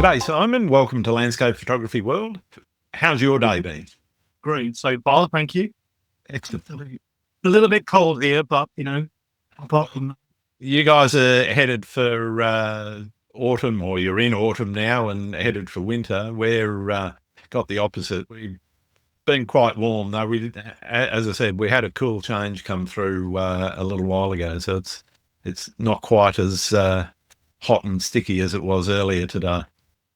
G'day, Simon. Welcome to Landscape Photography World. How's your day been? Great. So far, thank you. Excellent. A little bit cold here, but apart from You guys are headed for autumn, or you're in autumn now and headed for winter. We're got the opposite. We've been quite warm, though. As I said, we had a cool change come through a little while ago, so it's not quite as hot and sticky as it was earlier today.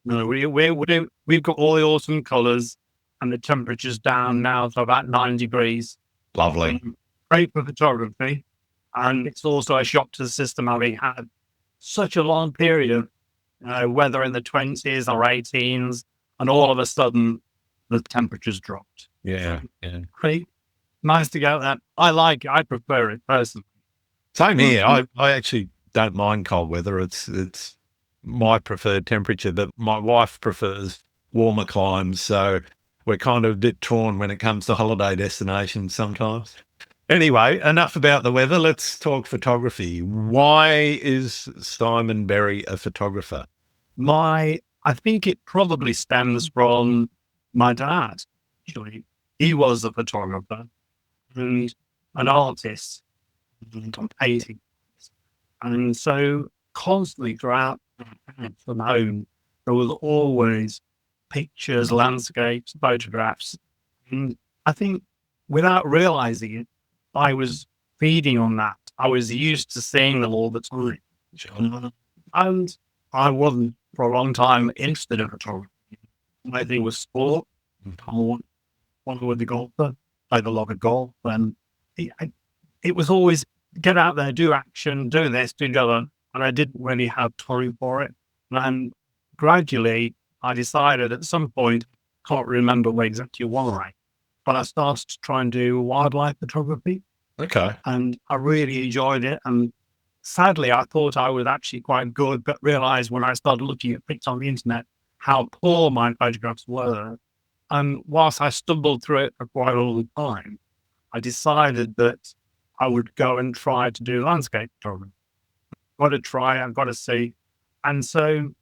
no, we've got all the autumn colours, and the temperature's down now to about 9 degrees. Lovely. Great for photography, and it's also a shock to the system having had such a long period of weather in the 20s or 18s, and all of a sudden the temperature's dropped. Yeah. Great, nice to get that. I prefer it personally. Same here. I actually don't mind cold weather. It's my preferred temperature, but my wife prefers warmer climes, so we're kind of a bit torn when it comes to holiday destinations sometimes. Anyway, enough about the weather. Let's talk photography. Why is Simon Berry a photographer? I think it probably stems from my dad. Actually, he was a photographer and an artist and painting, and so constantly throughout from home there was always pictures, landscapes, photographs, and I think without realizing it, I was feeding on that. I was used to seeing them all the time, and I wasn't for a long time interested in photography. My thing was sport. I wanted to be a golfer, played a lot of golf, and it was always get out there, do action, do this, do the other, and I didn't really have time for it. And gradually, I decided at some point, can't remember exactly why, but I started to try and do wildlife photography, Okay. and I really enjoyed it. And sadly, I thought I was actually quite good, but realized when I started looking at pictures on the internet how poor my photographs were. And whilst I stumbled through it for quite a long time, I decided that I would go and try to do landscape photography. Got to try, I've got to see. And so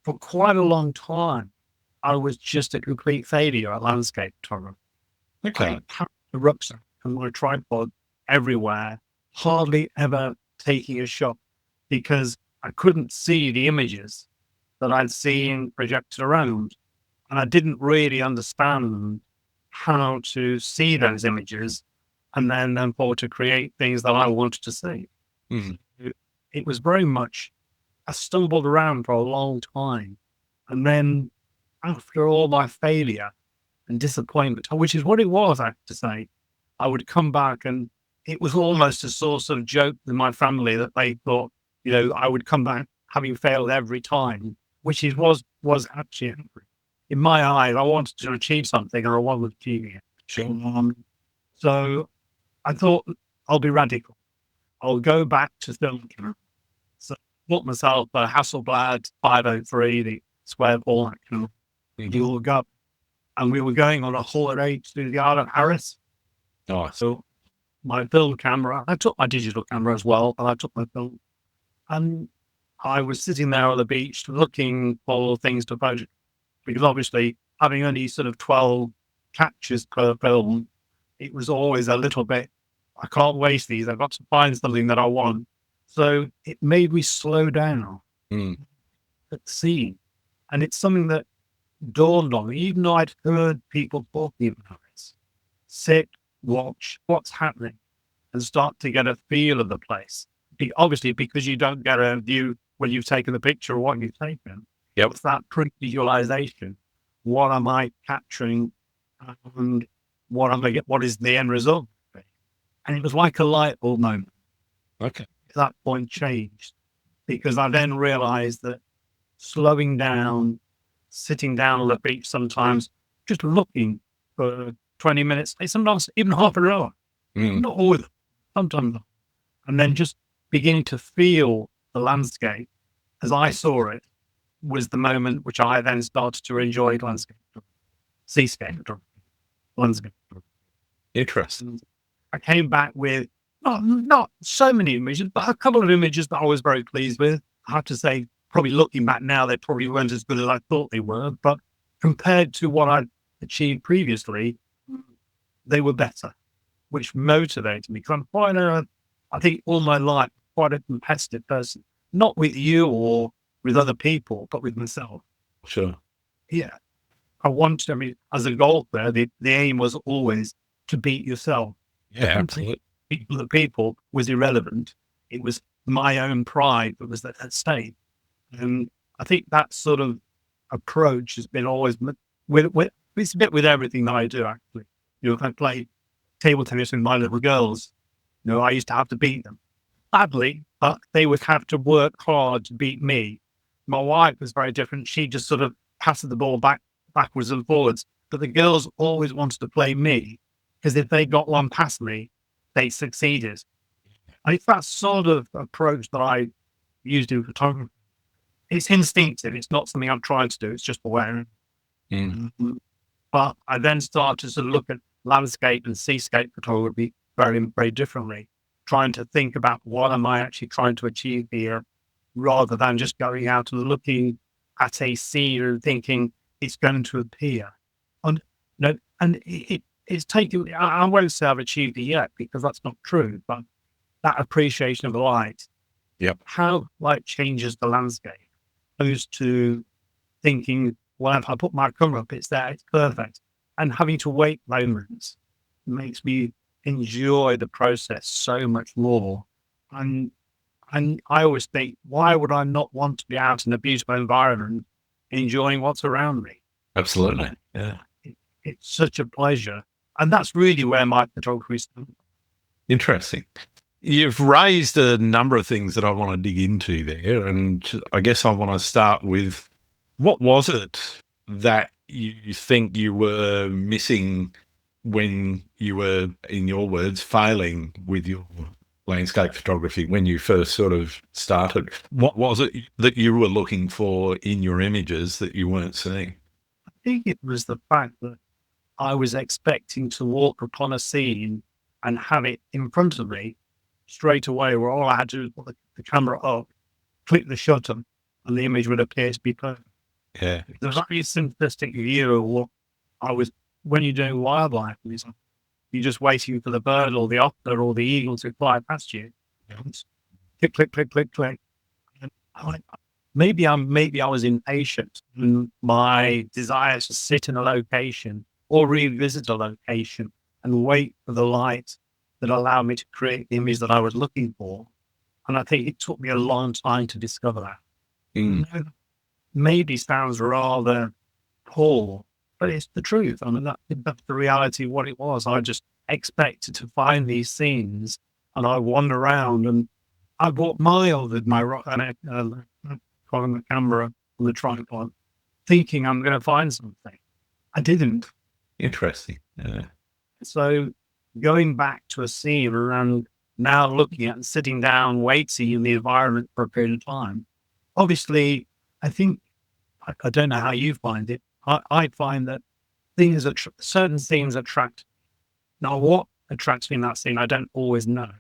for quite a long time, I was just a complete failure at landscape photography. Okay. I carried the rucksack and my tripod everywhere, hardly ever taking a shot because I couldn't see the images that I'd seen projected around. And I didn't really understand how to see those images and then for to create things that I wanted to see. Mhm. It was very much, I stumbled around for a long time. And then after all my failure and disappointment, which is what it was, I have to say, I would come back and it was almost a source of joke in my family that they thought, I would come back having failed every time, which was actually, in my eyes, I wanted to achieve something or I was achieving it. So I thought, I'll be radical. I'll go back to film camera. So I bought myself a Hasselblad 503, the square format camera. We all go, and we were going on a holiday to the Isle of Harris. Nice. So my film camera, I took my digital camera as well, but I took my film. And I was sitting there on the beach looking for things to photograph. Because obviously, having only sort of 12 captures per film, it was always a little bit, I can't waste these. I've got to find something that I want. So it made me slow down at seeing. And it's something that dawned on me, even though I'd heard people talking about it. Sit, watch what's happening, and start to get a feel of the place. Obviously, because you don't get a view when you've taken the picture or what you've taken. Yep. It's that pre-visualization. What am I capturing, and what is the end result? And it was like a light bulb moment. Okay. That point changed because I then realized that slowing down, sitting down on the beach sometimes, just looking for 20 minutes, sometimes even half an hour, not always, sometimes not. And then just beginning to feel the landscape as I saw it was the moment which I then started to enjoy landscape, seascape, landscape. Interesting. I came back with not so many images, but a couple of images that I was very pleased with. I have to say, probably looking back now, they probably weren't as good as I thought they were, but compared to what I'd achieved previously, they were better, which motivated me because I think all my life, quite a competitive person, not with you or with other people, but with myself. Sure. Yeah. I mean, as a golfer, the aim was always to beat yourself. Yeah, absolutely. The people was irrelevant. It was my own pride that was at stake. And I think that sort of approach has been always it's a bit with everything that I do, actually. I play table tennis with my little girls. I used to have to beat them badly, but they would have to work hard to beat me. My wife was very different. She just sort of passed the ball backwards and forwards. But the girls always wanted to play me because if they got one past me, they succeeded. And it's that sort of approach that I used in photography. It's instinctive. It's not something I'm trying to do. It's just aware. But I then started to sort of look at landscape and seascape photography very, very differently, trying to think about what am I actually trying to achieve here, rather than just going out and looking at a scene and thinking it's going to appear. And it's taken. I won't say I've achieved it yet because that's not true, but that appreciation of the light, how light changes the landscape, opposed to thinking, well, if I put my camera up, it's there, it's perfect. And having to wait moments makes me enjoy the process so much more. And I always think, why would I not want to be out in a beautiful environment, enjoying what's around me? Absolutely. Yeah. It's such a pleasure. And that's really where my photography is. Interesting. You've raised a number of things that I want to dig into there. And I guess I want to start with, what was it that you think you were missing when you were, in your words, failing with your landscape photography when you first sort of started? What was it that you were looking for in your images that you weren't seeing? I think it was the fact that I was expecting to walk upon a scene and have it in front of me straight away, where all I had to do was put the camera up, click the shutter, and the image would appear to be perfect. Yeah. There's a very simplistic view of what when you're doing wildlife, you're just waiting for the bird or the otter or the eagle to fly past you. Click, click, click, click, click. And maybe I was impatient, and my desire to sit in a location or revisit a location and wait for the light that allowed me to create the image that I was looking for. And I think it took me a long time to discover that. Maybe sounds rather poor, but it's the truth. I mean, that's the reality of what it was. I just expected to find these scenes, and I wander around, and I walked miles with my the camera on the tripod, thinking I'm going to find something. I didn't. Interesting. Yeah. So going back to a scene and now looking at and sitting down, waiting in the environment for a period of time, obviously, I think, I don't know how you find it. I find that certain things attract. Now, what attracts me in that scene, I don't always know.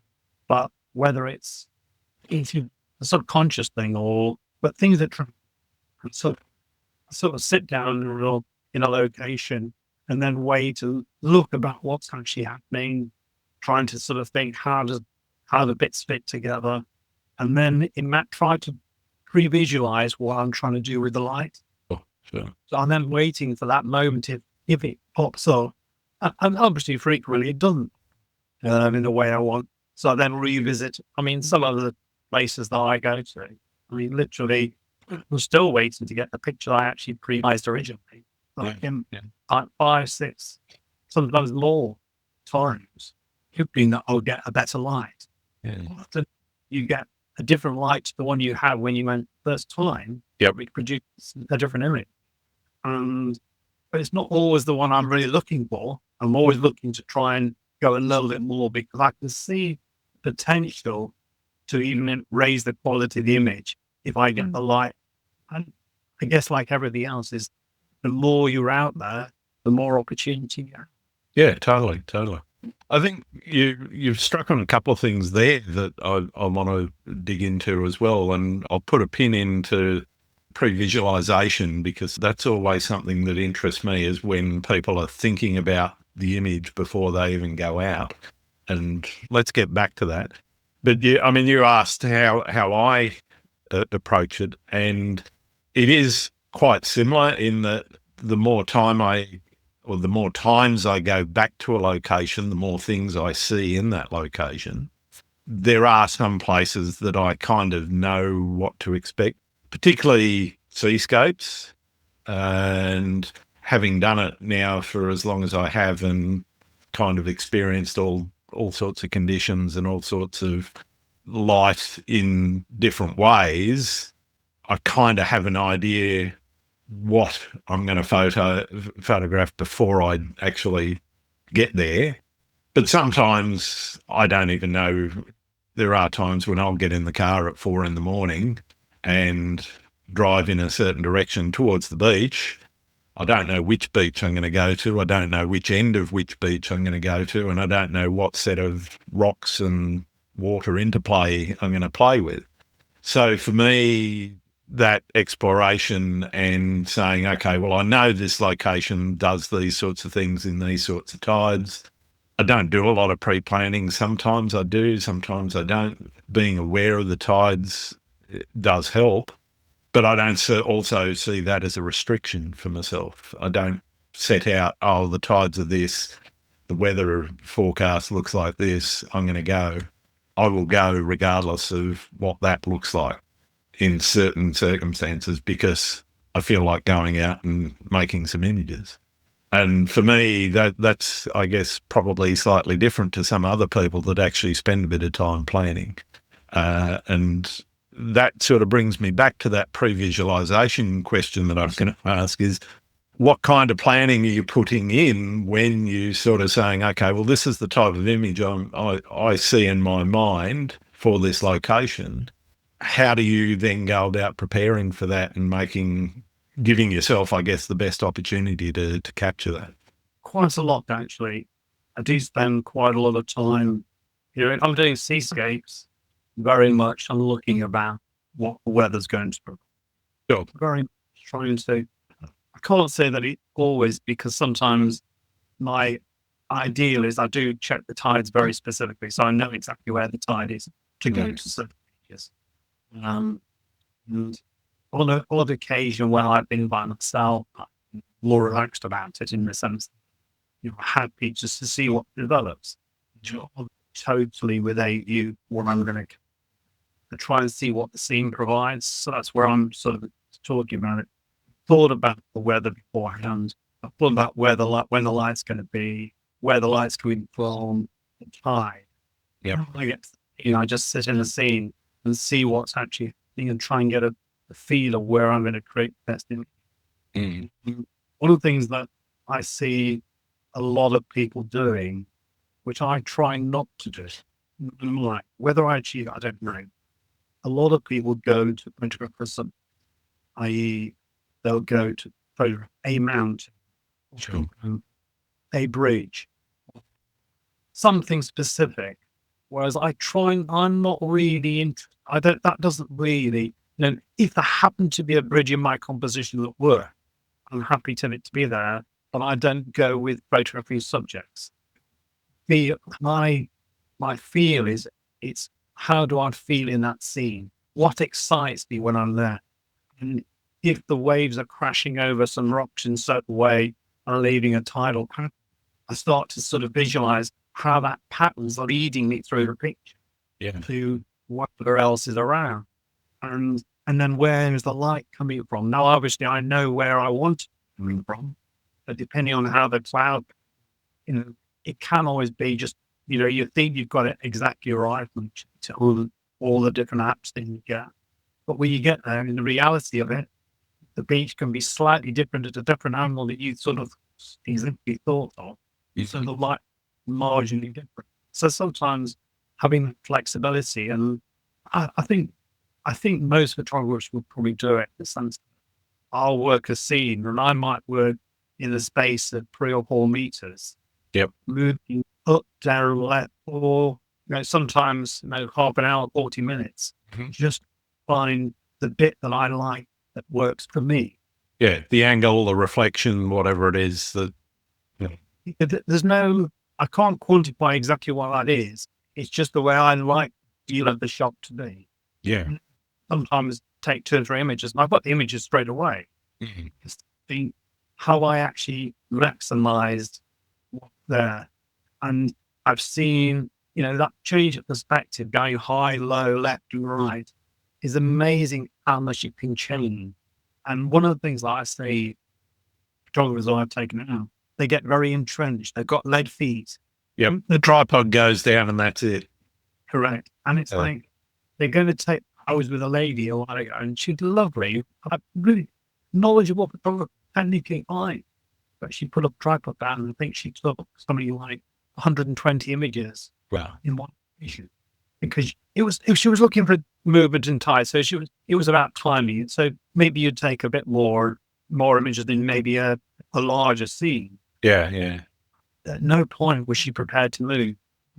But whether it's a subconscious thing but things that sort of sit down in a location and then wait to look about what's actually happening, trying to sort of think how the bits fit together, and then try to pre-visualize what I'm trying to do with the light. Oh, sure. So I'm then waiting for that moment if it pops up, and obviously frequently it doesn't in the way I want. So I then revisit. I mean, some of the places that I go to, I mean, literally, I'm still waiting to get the picture I actually pre-visualized originally. Like 5, 6, sometimes more times, hoping that I'll get a better light. Yeah. Often you get a different light to the one you had when you went first time. It produces a different image. But it's not always the one I'm really looking for. I'm always looking to try and go a little bit more because I can see potential to even raise the quality of the image if I get the light. And I guess like everything else is, the more you're out there, the more opportunity you have. Yeah, totally. I think you've struck on a couple of things there that I want to dig into as well, and I'll put a pin into pre-visualization because that's always something that interests me, is when people are thinking about the image before they even go out. And let's get back to that. But I mean, you asked how I approach it, and it is quite similar in that the more the more times I go back to a location, the more things I see in that location. There are some places that I kind of know what to expect, particularly seascapes, and having done it now for as long as I have and kind of experienced all sorts of conditions and all sorts of light in different ways, I kind of have an idea what I'm going to photograph before I actually get there. But sometimes I don't even know. There are times when I'll get in the car at 4 a.m. and drive in a certain direction towards the beach. I don't know which beach I'm going to go to. I don't know which end of which beach I'm going to go to. And I don't know what set of rocks and water interplay I'm going to play with. So for me, that exploration and saying, okay, well, I know this location does these sorts of things in these sorts of tides. I don't do a lot of pre-planning. Sometimes I do, sometimes I don't. Being aware of the tides does help, but I don't also see that as a restriction for myself. I don't set out, oh, the tides are this, the weather forecast looks like this, I'm going to go. I will go regardless of what that looks like in certain circumstances because I feel like going out and making some images. And for me, that's, I guess, probably slightly different to some other people that actually spend a bit of time planning. And that sort of brings me back to that pre-visualization question that I was going to ask is, what kind of planning are you putting in when you sort of saying, okay, well, this is the type of image I see in my mind for this location. How do you then go about preparing for that and giving yourself, I guess, the best opportunity to capture that? Quite a lot, actually. I do spend quite a lot of time, I'm doing seascapes, very much I'm looking about what the weather's going to be. Sure. Very much trying to, I can't say that it always, because sometimes my ideal is I do check the tides very specifically, so I know exactly where the tide is to go to certain beaches. And on an odd occasion when I've been by myself, I'm more relaxed about it in the sense happy just to see what develops. Totally without you, what I'm going to try and see what the scene provides. So that's where I'm sort of talking about it. Thought about the weather beforehand. I thought about when the light's going to be, where the light's coming from, the tide. Yeah. I just sit in the scene and see what's actually, and try and get a feel of where I'm going to create the best image. One of the things that I see a lot of people doing, which I try not to do, like whether I achieve it, I don't know. A lot of people go to photograph for something, i.e., they'll go to photograph a mountain, Sure. a bridge, something specific. Whereas I'm not really into, that doesn't really, if there happened to be a bridge in my composition that worked, I'm happy to it to be there, but I don't go with photography subjects. My feel is, it's how do I feel in that scene? What excites me when I'm there? And if the waves are crashing over some rocks in a certain way and leaving a tidal pattern, I start to sort of visualize how that pattern's leading me through the picture to whatever else is around. And then where is the light coming from? Now, obviously, I know where I want it coming from, but depending on how the cloud, it can always be just, you think you've got it exactly right to all the different apps that you get. But when you get there, in the reality of it, the beach can be slightly different at a different angle that you sort of easily thought of. So the light marginally different. So sometimes having flexibility, and I think most photographers would probably do it in the sense I'll work a scene and I might work in the space of 3 or 4 meters. Yep. Moving up, down, left, or sometimes half an hour, 40 minutes. Just find the bit that I like that works for me. Yeah, the angle, the reflection, whatever it is that. There's no, I can't quantify exactly what that is. It's just the way I like the feel of the shot to be. Yeah. Sometimes take 2 or 3 images, and I've got the images straight away. It's how I actually maximized what's there. And I've seen, that change of perspective, going high, low, left and right, is amazing how much it can change. And one of the things that I see photographers I've taken out, they get very entrenched. They've got lead feet. Yep. The tripod goes down and that's it. Correct. And it's like, they're going to take, I was with a lady a while ago and she's lovely, really knowledgeable photographer, technically fine. But she put up a tripod down and I think she took something like 120 images in one issue. Because she was looking for movement and tide. So it was about timing. So maybe you'd take a bit more images than maybe a larger scene. Yeah, yeah. At no point was she prepared to move.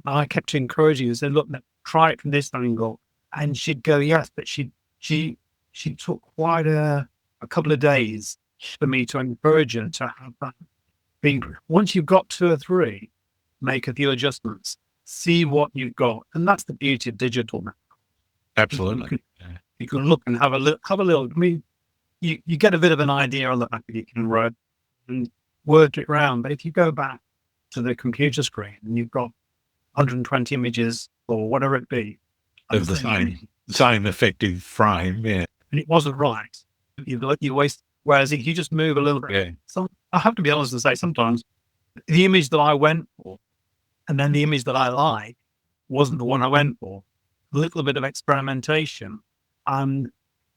I kept encouraging her and said, look, try it from this angle. And she'd go, yes, but she took quite a couple of days for me to encourage her to have that being. Once you've got 2 or 3, make a few adjustments, see what you've got. And that's the beauty of digital now. Absolutely. You can look and have a little, I mean, you get a bit of an idea on the back that you can write and work it around. But if you go back to the computer screen and you've got 120 images or whatever it be, of the same effective frame, yeah. And it wasn't right. You waste. Whereas if you just move a little bit, yeah. So I have to be honest and say sometimes the image that I went for and then the image that I like wasn't the one I went for. A little bit of experimentation. And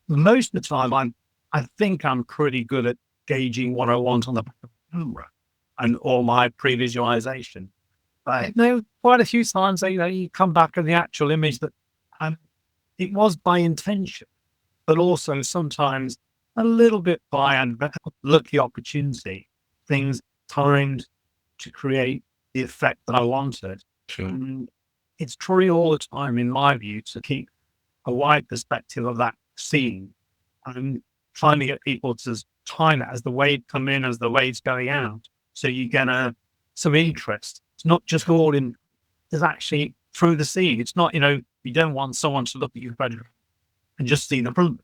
most of the time I think I'm pretty good at gauging what I want on the camera and all my pre-visualization. But quite a few times you come back to the actual image that it was by intention, but also sometimes a little bit by lucky opportunity, things timed to create the effect that I wanted. Sure. And it's true all the time, in my view, to keep a wide perspective of that scene and trying to get people to time it as the wave come in, as the wave's going out. So you get some interest. It's not just all in, it's actually through the scene. It's not, you don't want someone to look at your bedroom and just see the front.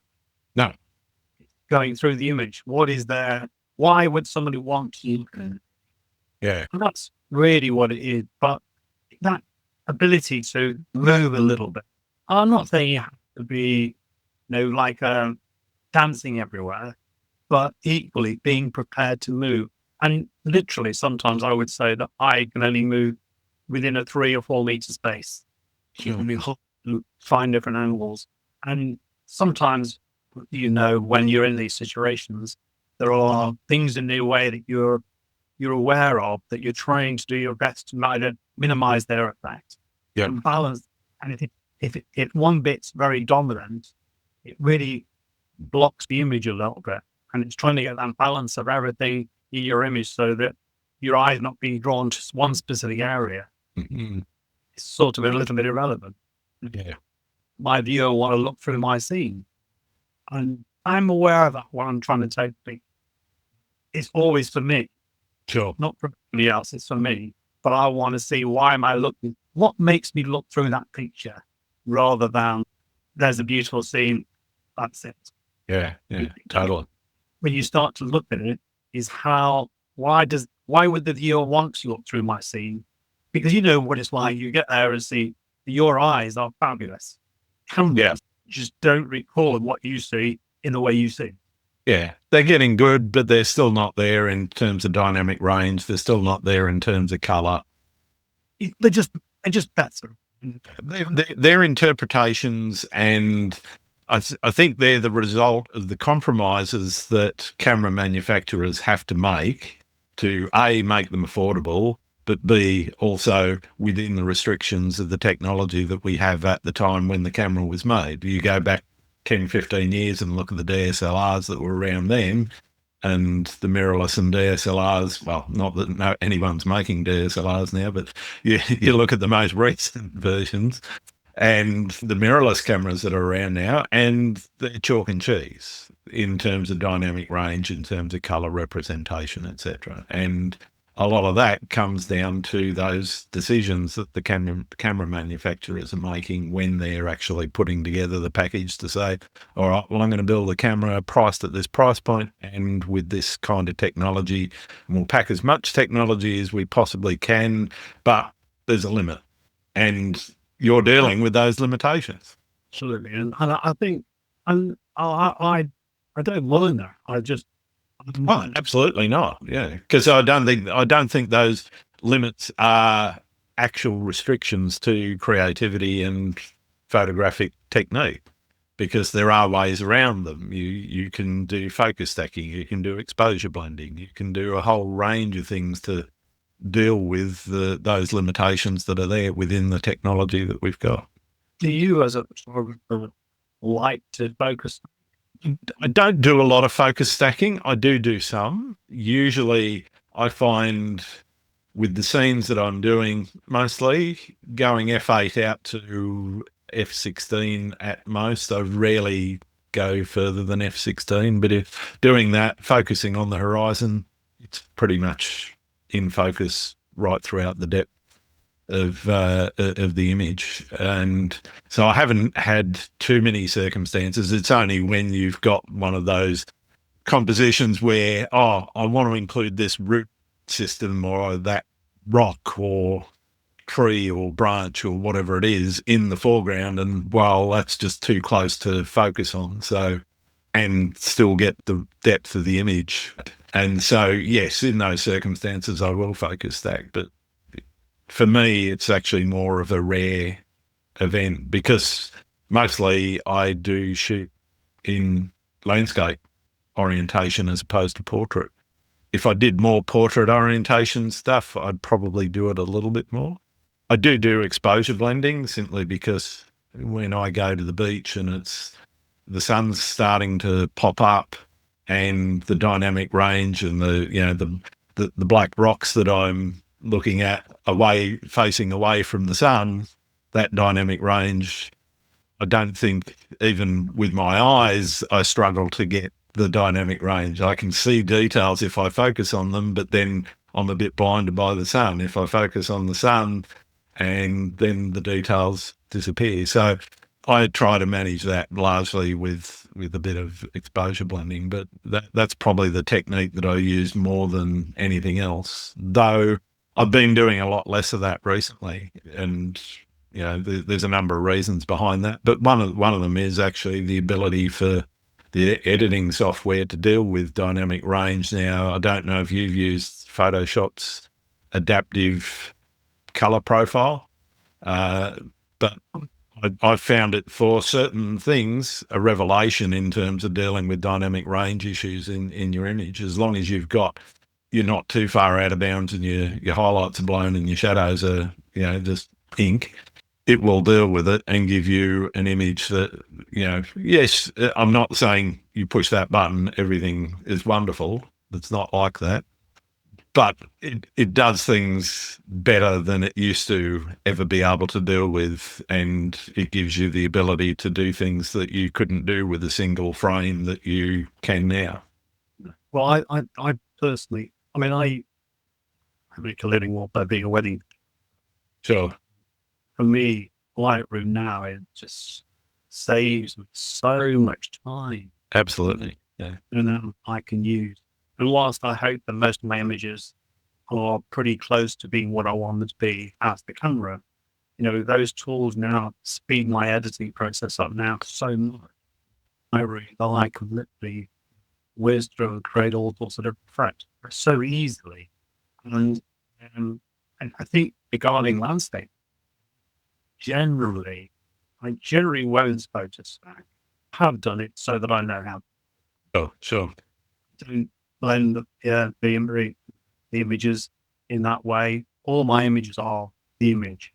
No. Going through the image. What is there? Why would somebody want to? Yeah. And that's really what it is. But that ability to move a little bit. I'm not saying you have to be, like dancing everywhere, but equally being prepared to move. And literally, sometimes I would say that I can only move within a 3 or 4 meter space. Find different angles. And sometimes, when you're in these situations, there are things in the way that you're aware of that you're trying to do your best to either minimize their effect and balance. And if one bit's very dominant, it really blocks the image a little bit. And it's trying to get that balance of everything in your image so that your eyes not being drawn to one specific area. Mm-hmm. It's sort of a little bit irrelevant. Yeah. My viewer want to look through my scene. And I'm aware of that when I'm trying to take people. It's always for me. Sure. Not for anybody else, it's for me. But I want to see, why am I looking? What makes me look through that picture rather than there's a beautiful scene, that's it. Yeah, totally. When you start to look at it, is why would the viewer want to look through my scene? Because you know what it's like. You get there and see your eyes are fabulous. Cameras just don't record what you see in the way you see. Yeah, they're getting good, but they're still not there in terms of dynamic range. They're still not there in terms of color. They're just better. They're interpretations, and I think they're the result of the compromises that camera manufacturers have to make to A, make them affordable, but B, also within the restrictions of the technology that we have at the time when the camera was made. You go back 10, 15 years and look at the DSLRs that were around then, and the mirrorless and DSLRs. Well, not that anyone's making DSLRs now, but you look at the most recent versions and the mirrorless cameras that are around now, and they're chalk and cheese in terms of dynamic range, in terms of color representation, etc. And a lot of that comes down to those decisions that the camera manufacturers are making when they're actually putting together the package to say, all right, well, I'm going to build a camera priced at this price point and with this kind of technology, and we'll pack as much technology as we possibly can, but there's a limit. And you're dealing with those limitations. Absolutely. And I think, and I don't mind that. Oh, absolutely not. Yeah, because I don't think those limits are actual restrictions to creativity and photographic technique, because there are ways around them. You can do focus stacking, you can do exposure blending, you can do a whole range of things to deal with those limitations that are there within the technology that we've got. Do you, as a photographer, like to focus? I don't do a lot of focus stacking. I do some. Usually I find with the scenes that I'm doing, mostly going f8 out to f16 at most. I rarely go further than f16, but if doing that, focusing on the horizon, it's pretty much in focus right throughout the depth of the image. And so I haven't had too many circumstances. It's only when you've got one of those compositions where, oh, I want to include this root system or that rock or tree or branch or whatever it is in the foreground, and well, that's just too close to focus on, so, and still get the depth of the image. And so yes, in those circumstances I will focus stack, but for me it's actually more of a rare event because mostly I do shoot in landscape orientation as opposed to portrait. If I did more portrait orientation stuff, I'd probably do it a little bit more. I do exposure blending simply because when I go to the beach and it's the sun's starting to pop up and the dynamic range and the black rocks that I'm looking at facing away from the sun, that dynamic range, I don't think even with my eyes I struggle to get the dynamic range. I can see details if I focus on them, but then I'm a bit blinded by the sun. If I focus on the sun, and then the details disappear. So I try to manage that largely with a bit of exposure blending, but that's probably the technique that I use more than anything else, though I've been doing a lot less of that recently. And there's a number of reasons behind that, but one of them is actually the ability for the editing software to deal with dynamic range. Now, I don't know if you've used Photoshop's adaptive color profile, but I found it for certain things a revelation in terms of dealing with dynamic range issues in your image. As long as you're not too far out of bounds and your highlights are blown and your shadows are just ink, it will deal with it and give you an image that, yes, I'm not saying you push that button, everything is wonderful. It's not like that. But it does things better than it used to ever be able to deal with. And it gives you the ability to do things that you couldn't do with a single frame that you can now. Well, I personally, I make a living off by being a wedding. Sure. For me, Lightroom now, it just saves me so much time. Absolutely. Yeah. And then I can use. And whilst I hope that most of my images are pretty close to being what I want them to be as the camera, those tools now speed my editing process up now so much. I can literally whiz through and create all sorts of different effects so easily. And I think regarding landscape, I generally won't focus stack. Have done it so that I know how. Oh, sure. Don't blend the images in that way. All my images are the image,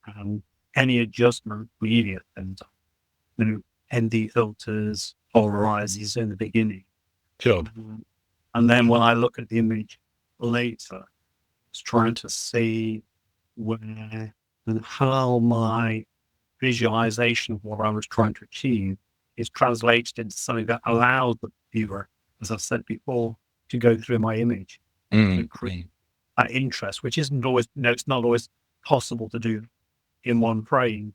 and any adjustment immediate and ND filters, polarizers in the beginning. Sure. And then when I look at the image later, it's trying to see where and how my visualization of what I was trying to achieve is translated into something that allows the viewer, as I've said before, to go through my image and create that interest, which isn't always, it's not always possible to do in one frame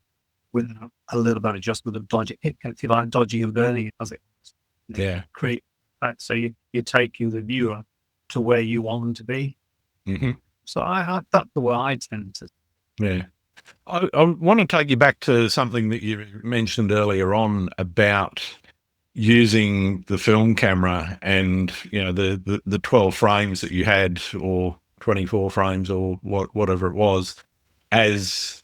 without a little bit of adjustment of dodging, if you like, dodging and burning as it was. Yeah. Create that. So you're taking the viewer to where you want them to be. Mm-hmm. So that's the way I tend to. Yeah. I want to take you back to something that you mentioned earlier on about using the film camera and, the 12 frames that you had, or 24 frames, or whatever it was, as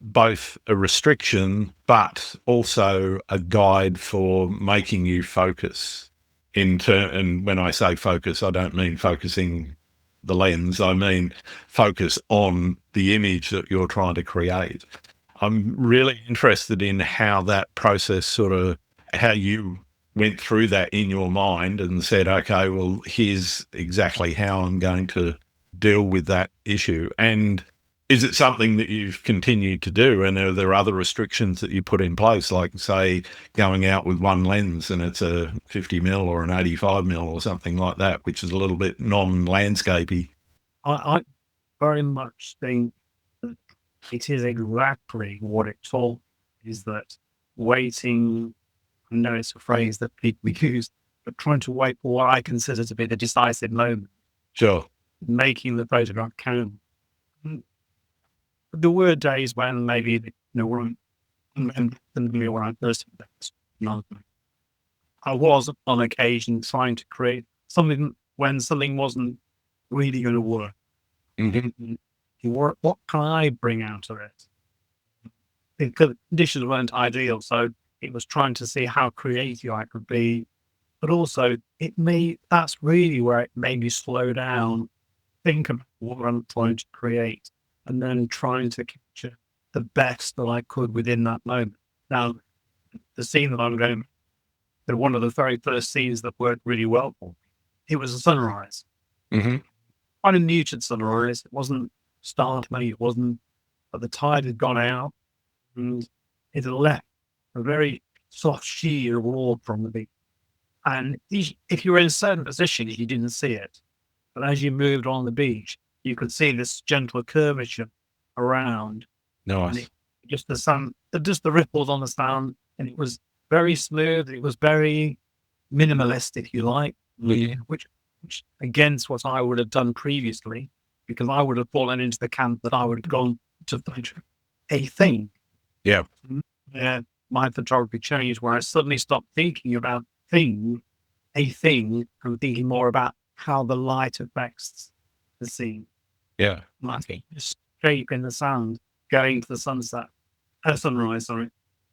both a restriction, but also a guide for making you focus. And when I say focus, I don't mean focusing the lens. I mean focus on the image that you're trying to create. I'm really interested in how that process how you went through that in your mind and said, okay, well, here's exactly how I'm going to deal with that issue. And is it something that you've continued to do? And are there other restrictions that you put in place, like, say, going out with one lens and it's a 50 mil or an 85 mil or something like that, which is a little bit non-landscapey? I very much think that it is exactly what it taught, is that waiting, I know it's a phrase that people use, but trying to wait for what I consider to be the decisive moment, Sure. making the photograph count. There were days when maybe, when I first I was on occasion trying to create something when something wasn't really going to work. Mm-hmm. What can I bring out of it? The conditions weren't ideal, so it was trying to see how creative I could be. But also, that's really where it made me slow down, think about what I'm trying to create, and then trying to capture the best that I could within that moment. Now, the scene that I'm going, one of the very first scenes that worked really well for me, it was a sunrise. Mm-hmm. Quite a muted sunrise. It wasn't startling, it wasn't, but the tide had gone out and it had left a very soft sheer wall from the beach. And if you were in a certain position, you didn't see it. But as you moved on the beach, you could see this gentle curvature around. Nice. And just the ripples on the sand. And it was very smooth. It was very minimalist, if you like, which against what I would have done previously, because I would have fallen into the camp that I would have gone to a thing. Yeah. My photography changed where I suddenly stopped thinking about a thing, and thinking more about how the light affects the scene. Yeah. Like shape in the sand going to the sunrise,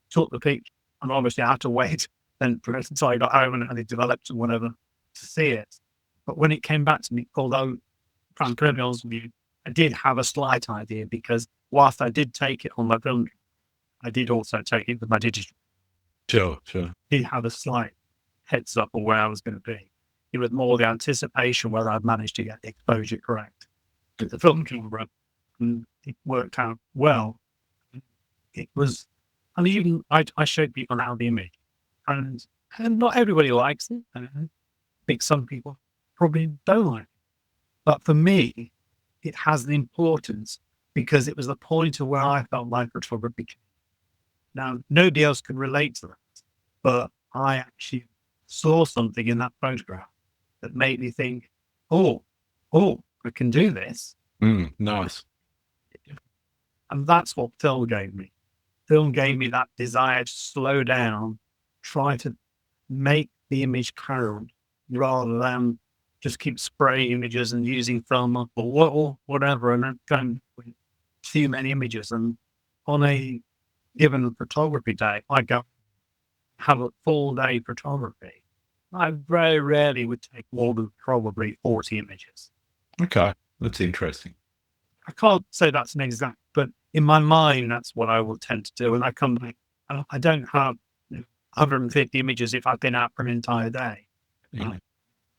took the picture, and obviously I had to wait then for it until I got home and it developed and whatever to see it. But when it came back to me, although frankly, to be honest with you, I did have a slight idea, because whilst I did take it on my film, I did also take it with my digital. Sure. I did have a slight heads up of where I was going to be. It was more the anticipation whether I'd managed to get the exposure correct with the film camera, and it worked out well. It was, and even I showed people now the image, and not everybody likes it. I think some people probably don't like it. But for me, it has an importance because it was the point of where I felt my photography. Now, nobody else can relate to that, but I actually saw something in that photograph that made me think, oh, I can do this. Nice. And that's what film gave me. Film gave me that desire to slow down, try to make the image count rather than just keep spraying images and using film or whatever, and then going with too many images. And on a given photography day, I go have a full day photography. I very rarely would take more than probably 40 images. Okay. That's interesting. I can't say that's an exact, but in my mind, that's what I will tend to do. And I come back, I don't have 150 images if I've been out for an entire day.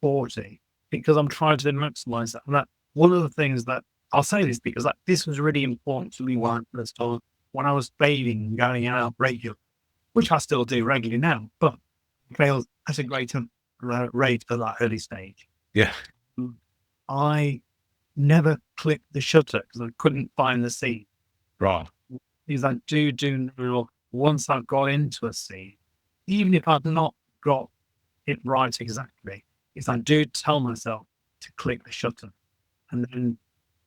40. because I'm trying to maximize that. And that one of the things that I'll say this because this was really important to me when I was bathing and going out regularly, which I still do regularly now, but failed at a greater rate at that early stage. Yeah. I never clicked the shutter because I couldn't find the scene. Right. Because I do know once I've got into a scene, even if I've not got it right exactly, is I do tell myself to click the shutter. And then,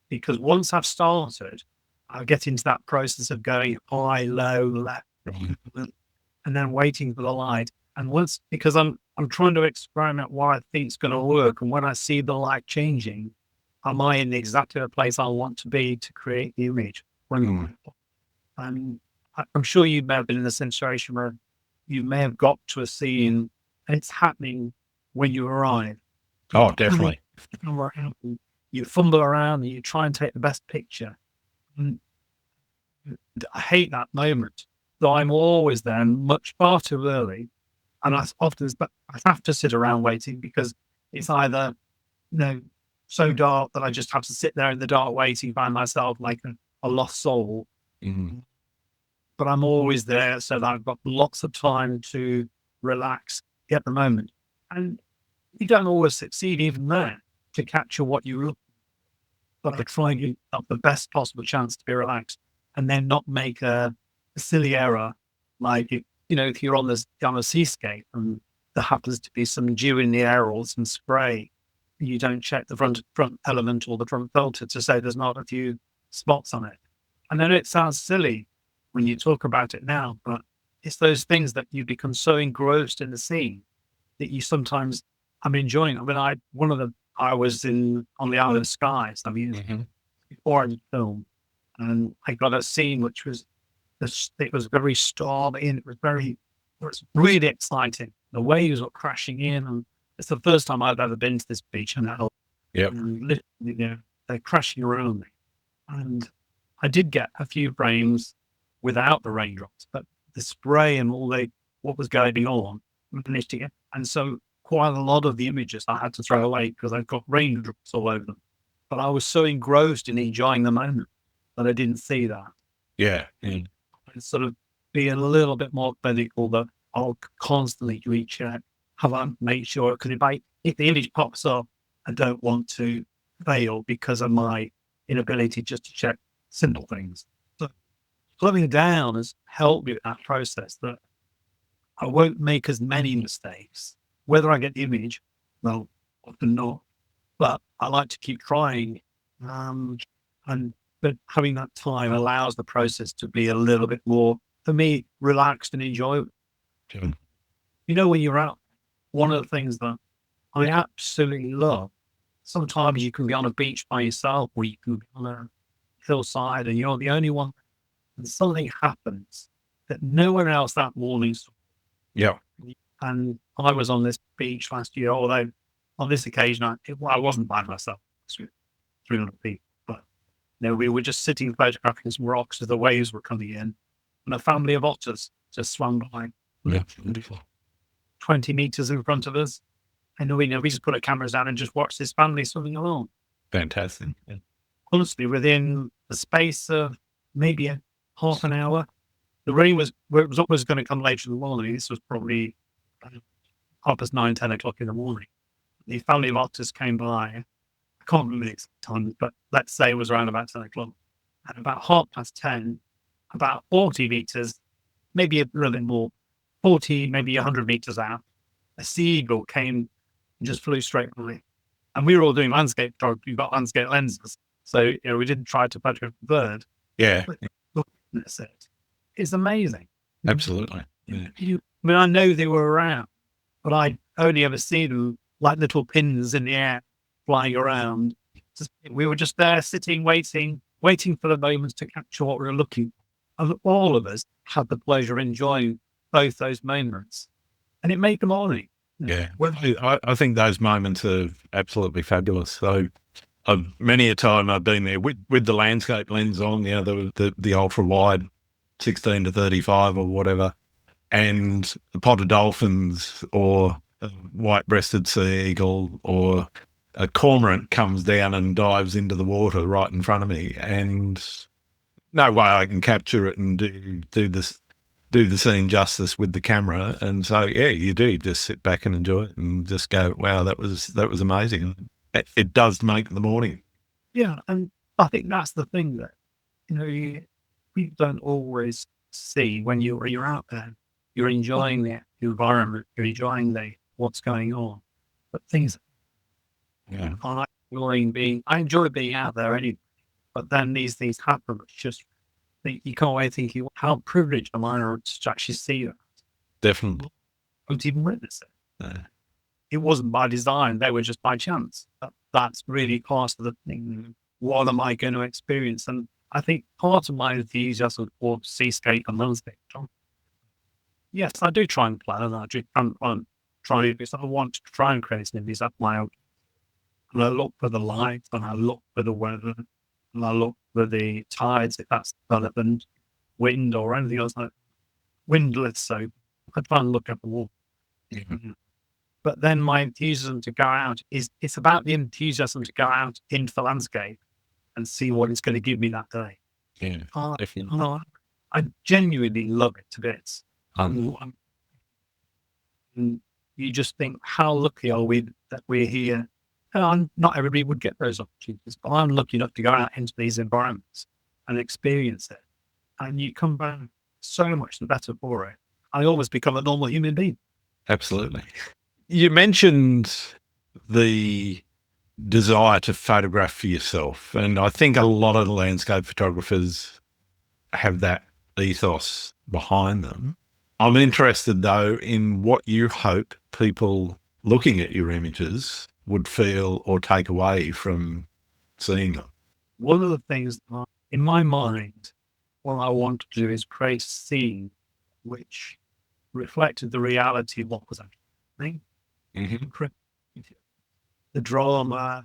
because once I've started, I get into that process of going high, low, left, and then waiting for the light. And because I'm trying to experiment what I think is going to work. And when I see the light changing, am I in exactly the place I want to be to create the image? And I'm sure you may have been in the situation where you may have got to a scene and it's happening when you arrive. Oh, definitely. You fumble around and you try and take the best picture. And I hate that moment. So I'm always there far too early. And I have to sit around waiting because it's either, so dark that I just have to sit there in the dark waiting by myself like a lost soul. Mm-hmm. But I'm always there so that I've got lots of time to relax, get the moment. And you don't always succeed even there to capture what you look for. But I try and give up the best possible chance to be relaxed and then not make a silly error. Like, if you're on a seascape and there happens to be some dew in the air or some spray, you don't check the front element or the front filter to say there's not a few spots on it. And then it sounds silly when you talk about it now, but it's those things that you become so engrossed in the scene that you sometimes, I'm enjoying. I mean, I was on the Isle of Skies, before I filmed, and I got a scene which was, it was very stormy and it was really exciting. The waves were crashing in, and it's the first time I've ever been to this beach, and literally, they're crashing around me. And I did get a few frames without the raindrops, but the spray and what was going on managed to get. And so quite a lot of the images I had to throw away because I've got raindrops all over them. But I was so engrossed in enjoying the moment that I didn't see that. Yeah. And sort of be a little bit more clinical that I'll constantly recheck, have I make sure, because if the image pops up, I don't want to fail because of my inability just to check simple things. So slowing down has helped me with that process, that I won't make as many mistakes. Whether I get the image, well, often not, but I like to keep trying. But having that time allows the process to be a little bit more, for me, relaxed and enjoyable. Good. When you're out, one of the things that I absolutely love, sometimes you can be on a beach by yourself or you can be on a hillside and you're the only one, and something happens that no one else that morning saw. Yeah. And I was on this beach last year, although on this occasion, I wasn't by myself, 300 people. But we were just sitting photographing some rocks as the waves were coming in, and a family of otters just swam by. Yeah. Beautiful. 20 meters in front of us. And we just put our cameras down and just watched this family swimming along. Fantastic. Yeah. Honestly, within the space of maybe half an hour, the rain was going to come later in the morning. This was probably 9:30, 10 o'clock in the morning. The family of otters came by. I can't remember the exact time, but let's say it was around about 10 o'clock. At about 10:30, about 40 meters, maybe a little bit more, 40, maybe 100 meters out, a seagull came and just flew straight by. And we were all doing landscape photography. We've got landscape lenses. So, we didn't try to photograph the bird. Yeah. But that's it. It's amazing. Absolutely. Yeah. I know they were around, but I only ever see them like little pins in the air flying around. We were just there sitting, waiting for the moments to capture what we were looking for. And all of us had the pleasure of enjoying both those moments. And it made them honouring. Yeah. Well, I think those moments are absolutely fabulous. So many a time I've been there with the landscape lens on, the ultra wide 16 to 35 or whatever, and a pot of dolphins or a white breasted sea eagle or a cormorant comes down and dives into the water right in front of me, and no way I can capture it and do the scene justice with the camera. And so, yeah, you do just sit back and enjoy it and just go, wow, that was amazing. It does make the morning. Yeah, and I think that's the thing that people don't always see when you're out there. You're enjoying the environment. You're enjoying what's going on. But things Yeah. I enjoy being out there anyway. But then these things happen. It's just you can't wait thinking, how privileged am I to actually see that? Definitely. I don't even witness it. Yeah. It wasn't by design. They were just by chance. That's really part of the thing. What am I going to experience? And I think part of my enthusiasm for seascape and landscape, yes, I do try and plan, and I do try because I want to try and create some of these up my own. And I look for the light, and I look for the weather, and I look for the tides, if that's relevant, wind or anything else like windless. So I try and look at the water. Mm-hmm. But then my enthusiasm to go out it's about the enthusiasm to go out into the landscape and see what it's going to give me that day. Yeah, definitely. I genuinely love it to bits. And you just think, how lucky are we that we're here? And not everybody would get those opportunities, but I'm lucky enough to go out into these environments and experience it. And you come back so much the better for it. I always become a normal human being. Absolutely. You mentioned the desire to photograph for yourself, and I think a lot of the landscape photographers have that ethos behind them. I'm interested, though, in what you hope people looking at your images would feel or take away from seeing them. One of the things in my mind, what I want to do is create a scene which reflected the reality of what was happening. Mm-hmm. The drama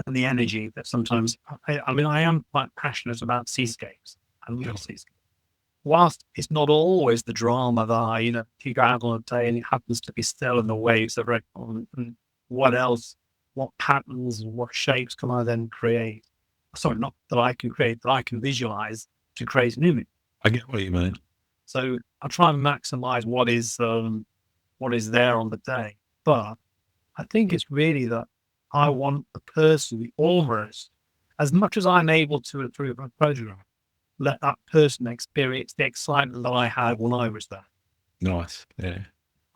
and the energy that sometimes, I am quite passionate about seascapes. I love seascapes. Whilst it's not always the drama that you go out on a day and it happens to be still and the waves are very on, and what else, what patterns and what shapes can I then create? Sorry, not that I can create, that I can visualize to create an image. I get what you mean. So I try and maximize what is there on the day. But I think it's really that I want the person almost, as much as I'm able to through a photograph, let that person experience the excitement that I had when I was there. Nice. Yeah.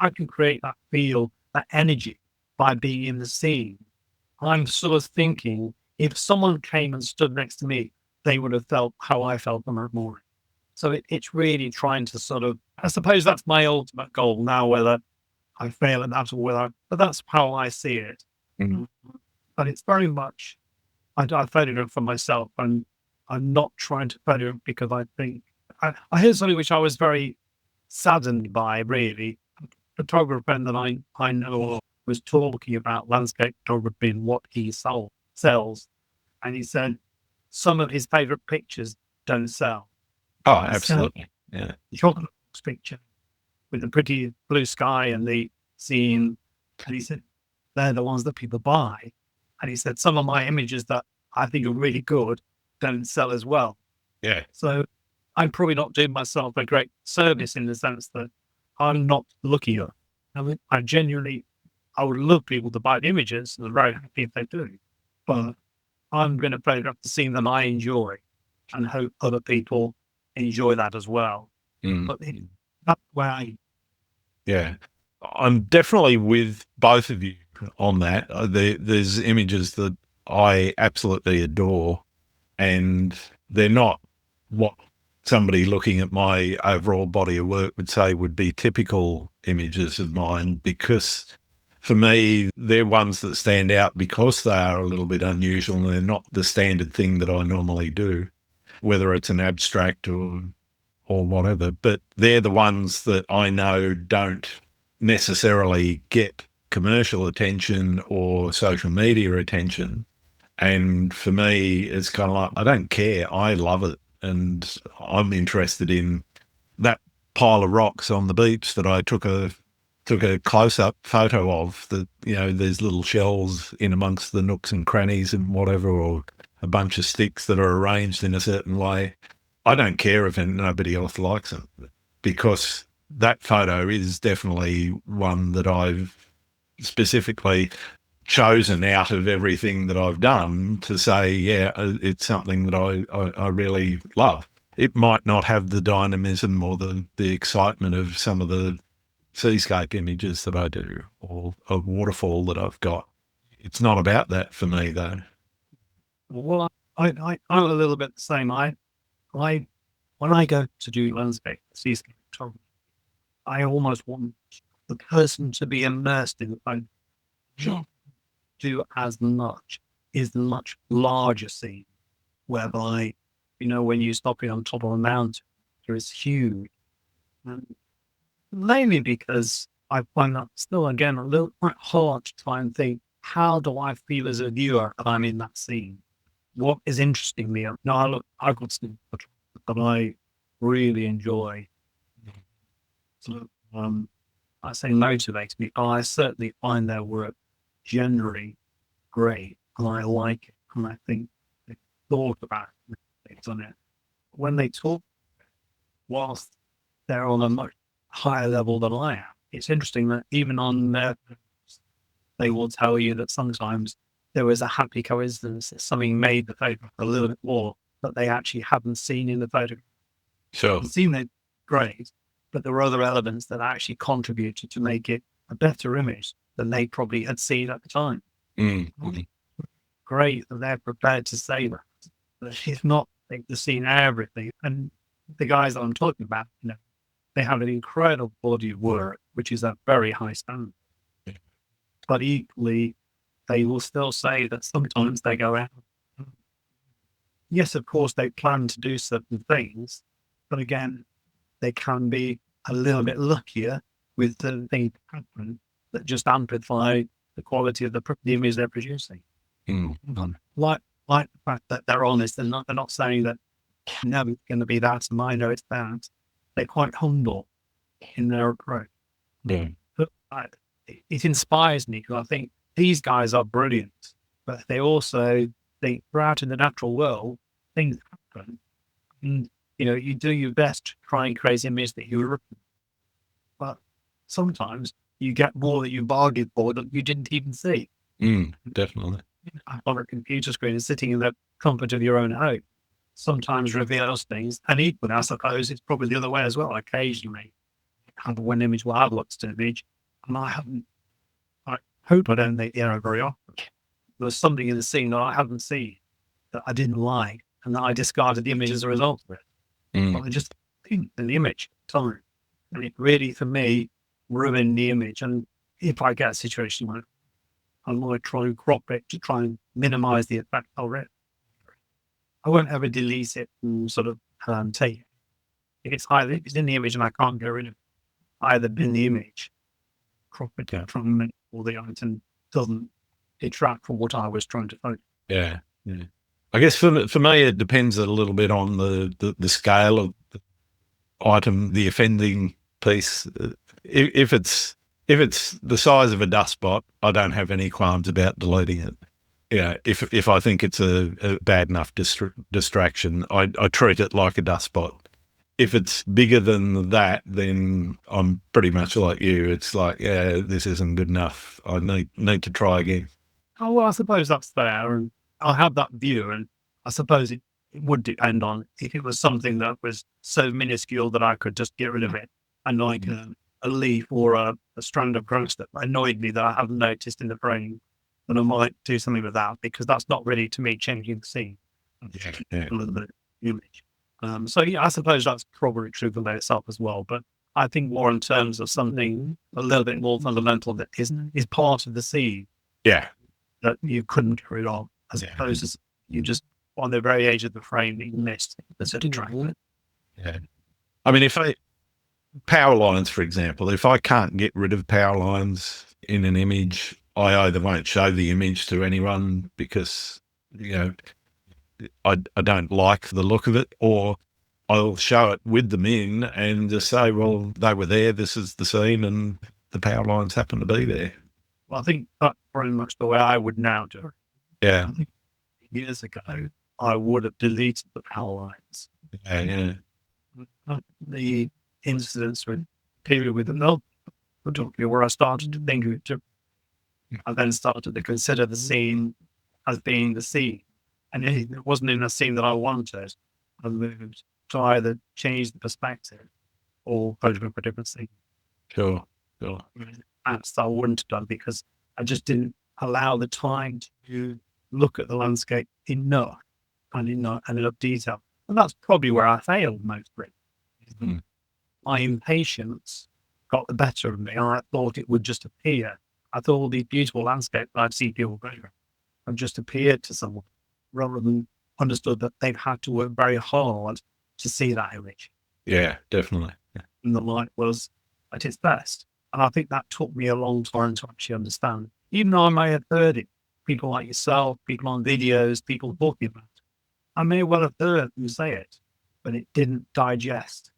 I can create that feel, that energy by being in the scene. I'm sort of thinking if someone came and stood next to me, they would have felt how I felt on that morning. So it's really trying to sort of, I suppose that's my ultimate goal now, whether I fail at that or but that's how I see it. Mm-hmm. But it's very much, I photograph for myself, and I'm not trying to photograph because I think, I heard something which I was very saddened by, really. A photographer friend that I know was talking about landscape photography and what he sells. And he said some of his favorite pictures don't sell. Oh, absolutely. Yeah. The chocolate picture with the pretty blue sky and the scene. And he said, they're the ones that people buy. And he said, some of my images that I think are really good don't sell as well. Yeah. So I'm probably not doing myself a great service in the sense that I'm not looking at. I mean, I would love people to buy the images, and I'm very happy if they do. But I'm going to photograph the scene that I enjoy and hope other people enjoy that as well. But that's why yeah, I'm definitely with both of you on that. There's images that I absolutely adore, and they're not what somebody looking at my overall body of work would say would be typical images of mine, because for me, they're ones that stand out because they are a little bit unusual and they're not the standard thing that I normally do, whether it's an abstract or whatever. But they're the ones that I know don't necessarily get commercial attention or social media attention. And for me, it's kind of like, I don't care. I love it. And I'm interested in that pile of rocks on the beach that I took a took a close-up photo of the, there's little shells in amongst the nooks and crannies and whatever, or a bunch of sticks that are arranged in a certain way. I don't care if nobody else likes them, because that photo is definitely one that I've specifically chosen out of everything that I've done to say, yeah, it's something that I really love. It might not have the dynamism or the excitement of some of the seascape images that I do, or a waterfall that I've got. It's not about that for me, though. Well, I'm a little bit the same. I when I go to do landscape, seascape photography, I almost want the person to be immersed in the photo. Not do as much is the much larger scene, whereby, when you're stopping on top of a mountain, there is huge. And mainly because I find that still, again, a little quite hard to try and think, how do I feel as a viewer that I'm in that scene? What is interesting me? Now, I've got some that I really enjoy. Sort of, I say motivates me. I certainly find their work generally great, and I like it, and I think they thought about it, they've done it. When they talk, whilst they're on a much higher level than I am, it's interesting that even on their, they will tell you that sometimes there was a happy coincidence that something made the photograph a little bit more that they actually haven't seen in the photograph. Sure. They've seen it great, but there were other elements that actually contributed to make it a better image than they probably had seen at the time. Mm-hmm. Great that they're prepared to say that. But it's not like they've seen everything. And the guys that I'm talking about, they have an incredible body of work, which is a very high standard. But equally, they will still say that sometimes they go out. Yes, of course, they plan to do certain things, but again, they can be a little bit luckier with the things that happen that just amplify the quality of the image they're producing. Mm-hmm. Like the fact that they're honest and they're not saying that no, it's going to be that, and I know it's that. They're quite humble in their approach. Yeah. But it inspires me, because I think these guys are brilliant, but they also think throughout in the natural world, things happen. And, you do your best to try and create an image that you're looking for. But sometimes you get more that you bargained for that you didn't even see. Definitely. On a computer screen and sitting in the comfort of your own home sometimes reveals things. And equally, I suppose it's probably the other way as well. Occasionally, have one image where I've looked at an image and I hope I don't make the error very often. There's something in the scene that I haven't seen that I didn't like, and that I discarded the image as a result of it. But I just think in the image time. And it really, for me, ruined the image. And if I get a situation where I might try and crop it to try and minimize the effect of it, I won't ever delete it and sort of take it. If it's in the image and I can't get rid of it, either bin the image, crop it from it, or the item doesn't detract from what I was trying to focus. Yeah. I guess for me, it depends a little bit on the scale of the item, the offending piece. If it's the size of a dust spot, I don't have any qualms about deleting it. If I think it's a bad enough distraction, I treat it like a dust spot. If it's bigger than that, then I'm pretty much like you. It's like, yeah, this isn't good enough. I need to try again. Oh, well, I suppose that's fair, and I'll have that view. And I suppose it would depend on if it was something that was so minuscule that I could just get rid of it, and like a leaf or a strand of grass that annoyed me that I haven't noticed in the frame, then I might do something with that, because that's not really, to me, changing the scene. Yeah. A little bit of image. So yeah, I suppose that's probably true for itself as well. But I think more in terms of something a little bit more fundamental that is part of the scene. Yeah. That you couldn't get rid of, as opposed to you just on the very edge of the frame that you missed that's a detractor. Yeah. I mean, power lines, for example, if I can't get rid of power lines in an image, I either won't show the image to anyone because, I don't like the look of it, or I'll show it with them in and just say, well, they were there, this is the scene, and the power lines happen to be there. Well, I think that's very much the way I would now do it. Yeah. I think years ago, I would have deleted the power lines. Yeah. The incidents with people with the milk photography where I started to think of it. I then started to consider the scene as being the scene. And it wasn't in a scene that I wanted. I moved to either change the perspective or photograph a different scene. Sure. That's I wouldn't have done because I just didn't allow the time to look at the landscape enough and enough detail. And that's probably where I failed most. My impatience got the better of me. I thought it would just appear. I thought all these beautiful landscapes I've seen people photograph have just appeared to someone rather than understood that they've had to work very hard to see that image. Yeah, definitely. Yeah. And the light was at its best. And I think that took me a long time to actually understand. Even though I may have heard it, people like yourself, people on videos, people talking about it, I may well have heard them say it, but it didn't digest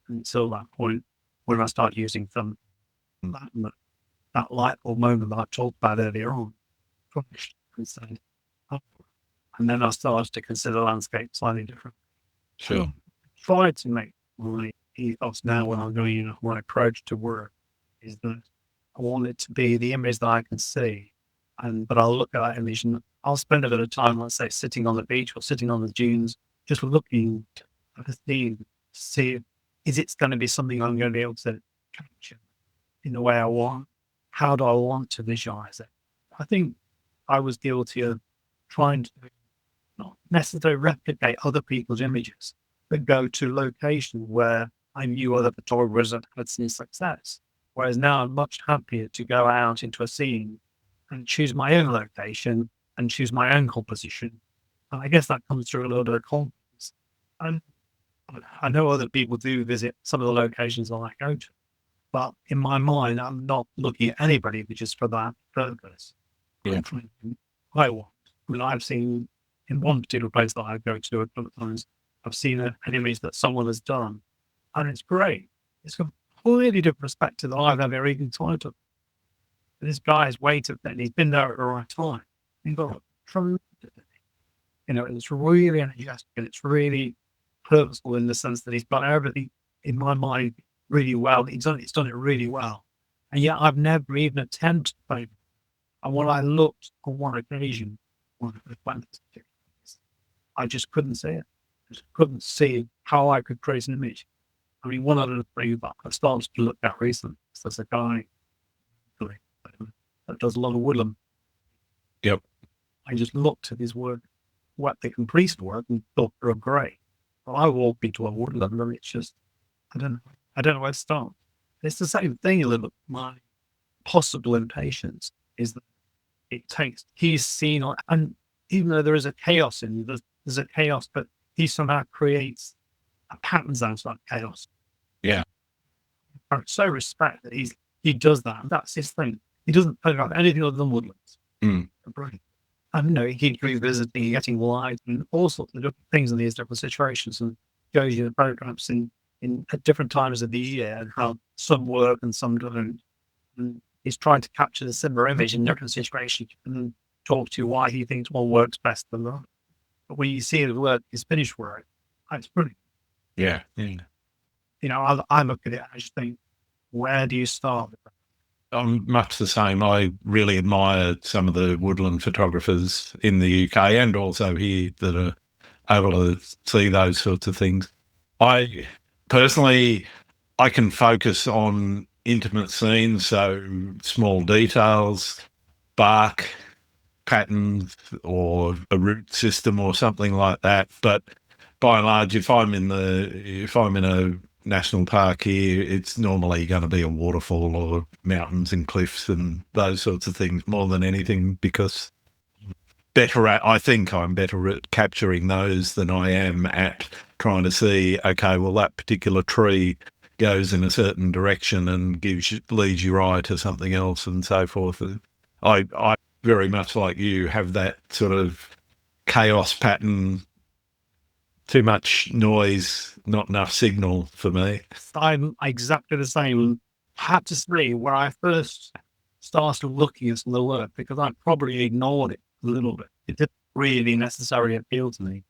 until that point when I started using them. That light bulb moment that I talked about earlier on. And then I started to consider landscape slightly different. Sure. Try to make my ethos now when I'm doing my approach to work is that I want it to be the image that I can see. But I'll look at that image and I'll spend a bit of time, let's say, sitting on the beach or sitting on the dunes, just looking at the scene to see is it going to be something I'm going to be able to capture in the way I want? How do I want to visualize it? I think I was guilty of trying to not necessarily replicate other people's images, but go to locations where I knew other photographers had seen success. Whereas now I'm much happier to go out into a scene and choose my own location and choose my own composition. And I guess that comes through a little bit of confidence. And I know other people do visit some of the locations that I go to, but in my mind, I'm not looking at anybody just for that purpose. Yeah. I want. When I've seen in one particular place that I go to a couple of times, I've seen an image that someone has done, and it's great. It's a completely different perspective that I've never even thought of. This guy has waited and he's been there at the right time. He's got tremendous, it's really energetic and it's really purposeful in the sense that he's done everything in my mind really well. He's done it really well. And yet I've never even attempted to. And when I looked on one occasion, I just couldn't see it. I just couldn't see how I could create an image. I mean, one of the things that I've started to look at recently is there's a guy that does a lot of woodland. Yep. I just looked at his work, what the completed work, and thought they were great. Well, I walked into a woodland and it's just, I don't know where to start. It's the same thing a little bit. My possible impatience is that it takes, he's seen, and even though there is a chaos in it, there's a chaos, but he somehow creates a patterns out of that chaos. Yeah. I so respect that he does that. That's his thing. He doesn't photograph anything other than woodlands. Brilliant. And he keeps revisiting, getting light and all sorts of different things in these different situations and shows you the photographs in at different times of the year and how some work and some don't. And he's trying to capture the similar image in different situations and talk to you why he thinks one works best than that. But when you see the work, his finished work, it's brilliant. Yeah. I look at it and I just think, where do you start with that? I'm much the same. I really admire some of the woodland photographers in the UK and also here that are able to see those sorts of things. I personally, I can focus on intimate scenes, so small details, bark patterns or a root system or something like that. But by and large, if I'm in a national park here, it's normally going to be a waterfall or mountains and cliffs and those sorts of things more than anything, because I think I'm better at capturing those than I am at trying to see, okay, well, that particular tree goes in a certain direction and leads your eye to something else and so forth. I very much like you have that sort of chaos pattern. Too much noise, not enough signal for me. I'm exactly the same. I had to say, where I first started looking at some of the work, because I probably ignored it a little bit. It didn't really necessarily appeal to me.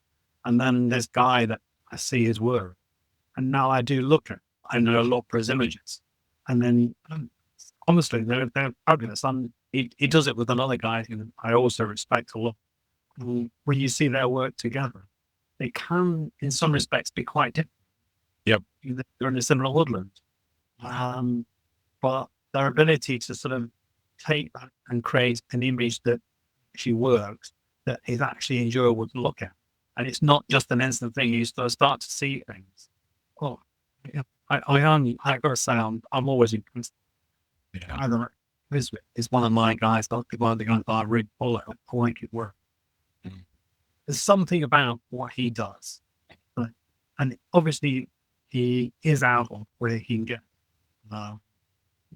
And then this guy that I see his work, and now I do look at, I know look for his images. And then, honestly, they're fabulous. And he does it with another guy who I also respect a lot. When you see their work together, they can, in some respects, be quite different. Yep. They're in a similar woodland. But their ability to sort of take that and create an image that actually works, that is actually enjoyable to look at. And it's not just an instant thing. You start to see things. Oh, yeah. I got to say, I'm always impressed. Yeah. I don't know. This is one of my guys, one of the guys that I really follow. I like his work. There's something about what he does. And obviously, he is out on where he can get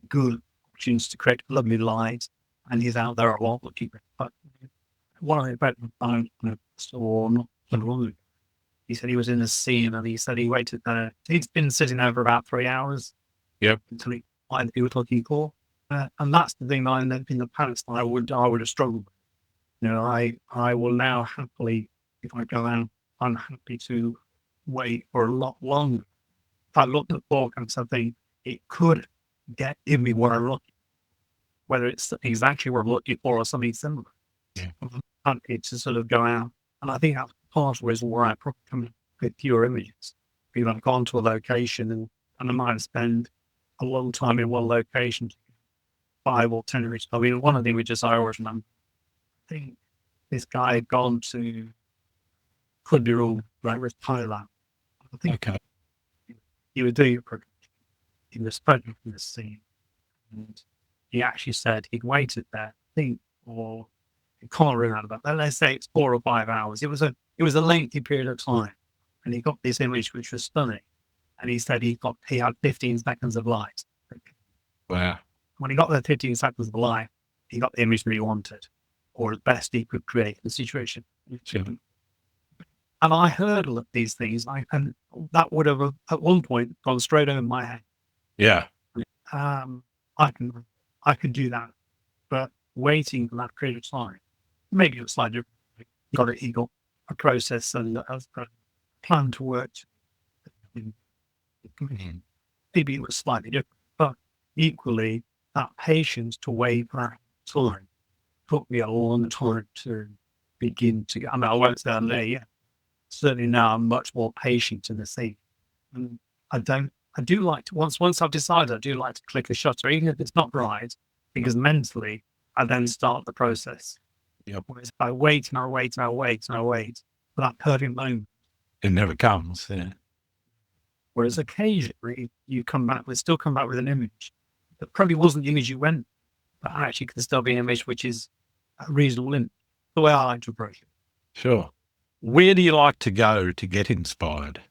good opportunities to create lovely light, and he's out there a lot looking. But what I bet saw not long, he said he was in the scene, and he said he waited there. He's been sitting there for about 3 hours. Yep. Until he find he was looking for. And that's the thing that I know in the past I would have struggled with. You know, I will now happily, if I go out, I'm happy to wait for a lot longer. If I look at the forecast, I think it could give me what I'm looking, whether it's exactly what I'm looking for or something similar. Yeah. I'm happy to sort of go out. And I think that's part of the reason why I probably come with fewer images. Because I've gone to a location and I might spend a long time in one location, 5 or 10 images. I mean, one of the images I always remember, I think this guy had gone to, could be wrong, right, with Thailand. I think Okay. he was doing it for, he was spoken from the scene. And he actually said he'd waited there, I think, for, I can't remember, but let's say it's 4 or 5 hours. It was a lengthy period of time. And he got this image, which was stunning. And he said he had 15 seconds of light. Wow. When he got the 15 seconds of light, he got the image that he wanted, or as best he could create the situation. Sure. And I heard all of these things, and that would have at one point gone straight over my head. Yeah. I could do that, but waiting for that period of time, maybe it was slightly different. He got a process and a plan to work. Maybe it was slightly different, but equally, that patience to wait for that time took me a long time to begin to get. I mean, I won't say I'm there yet. Certainly now I'm much more patient in the scene. And I do like to, once I've decided, I do like to click a shutter, even if it's not right, because mentally I then start the process. Yep. Whereas if I wait and I wait and I wait and I wait for that perfect moment, It never comes. Yeah. whereas occasionally you still come back with an image that probably wasn't the image you went, but actually can still be an image which is a reasonable image. The way I like to approach it. Sure. Where do you like to go to get inspired?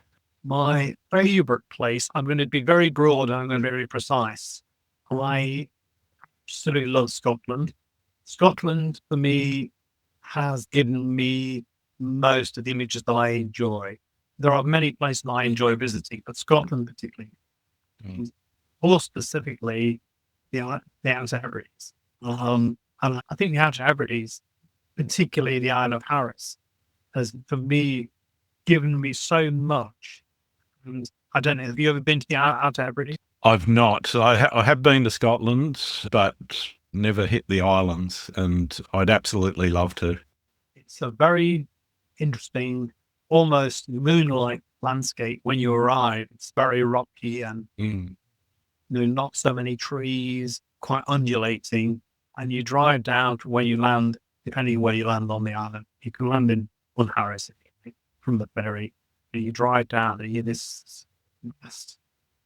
My favorite place, I'm going to be very broad and I'm going to be very precise. I absolutely love Scotland. Scotland, for me, has given me most of the images that I enjoy. There are many places I enjoy visiting, but Scotland particularly. More specifically, the Outer Hebrides. And I think the Outer Hebrides, particularly the Isle of Harris, has, for me, given me so much. And I don't know, have you ever been to the Outer Hebrides? I've not. I have been to Scotland, but never hit the islands, and I'd absolutely love to. It's a very interesting, almost moon-like landscape when you arrive. It's very rocky and not so many trees, quite undulating. And you drive down to where you land, depending where you land on the island. You can land in one Harris from the ferry. And you drive down and you this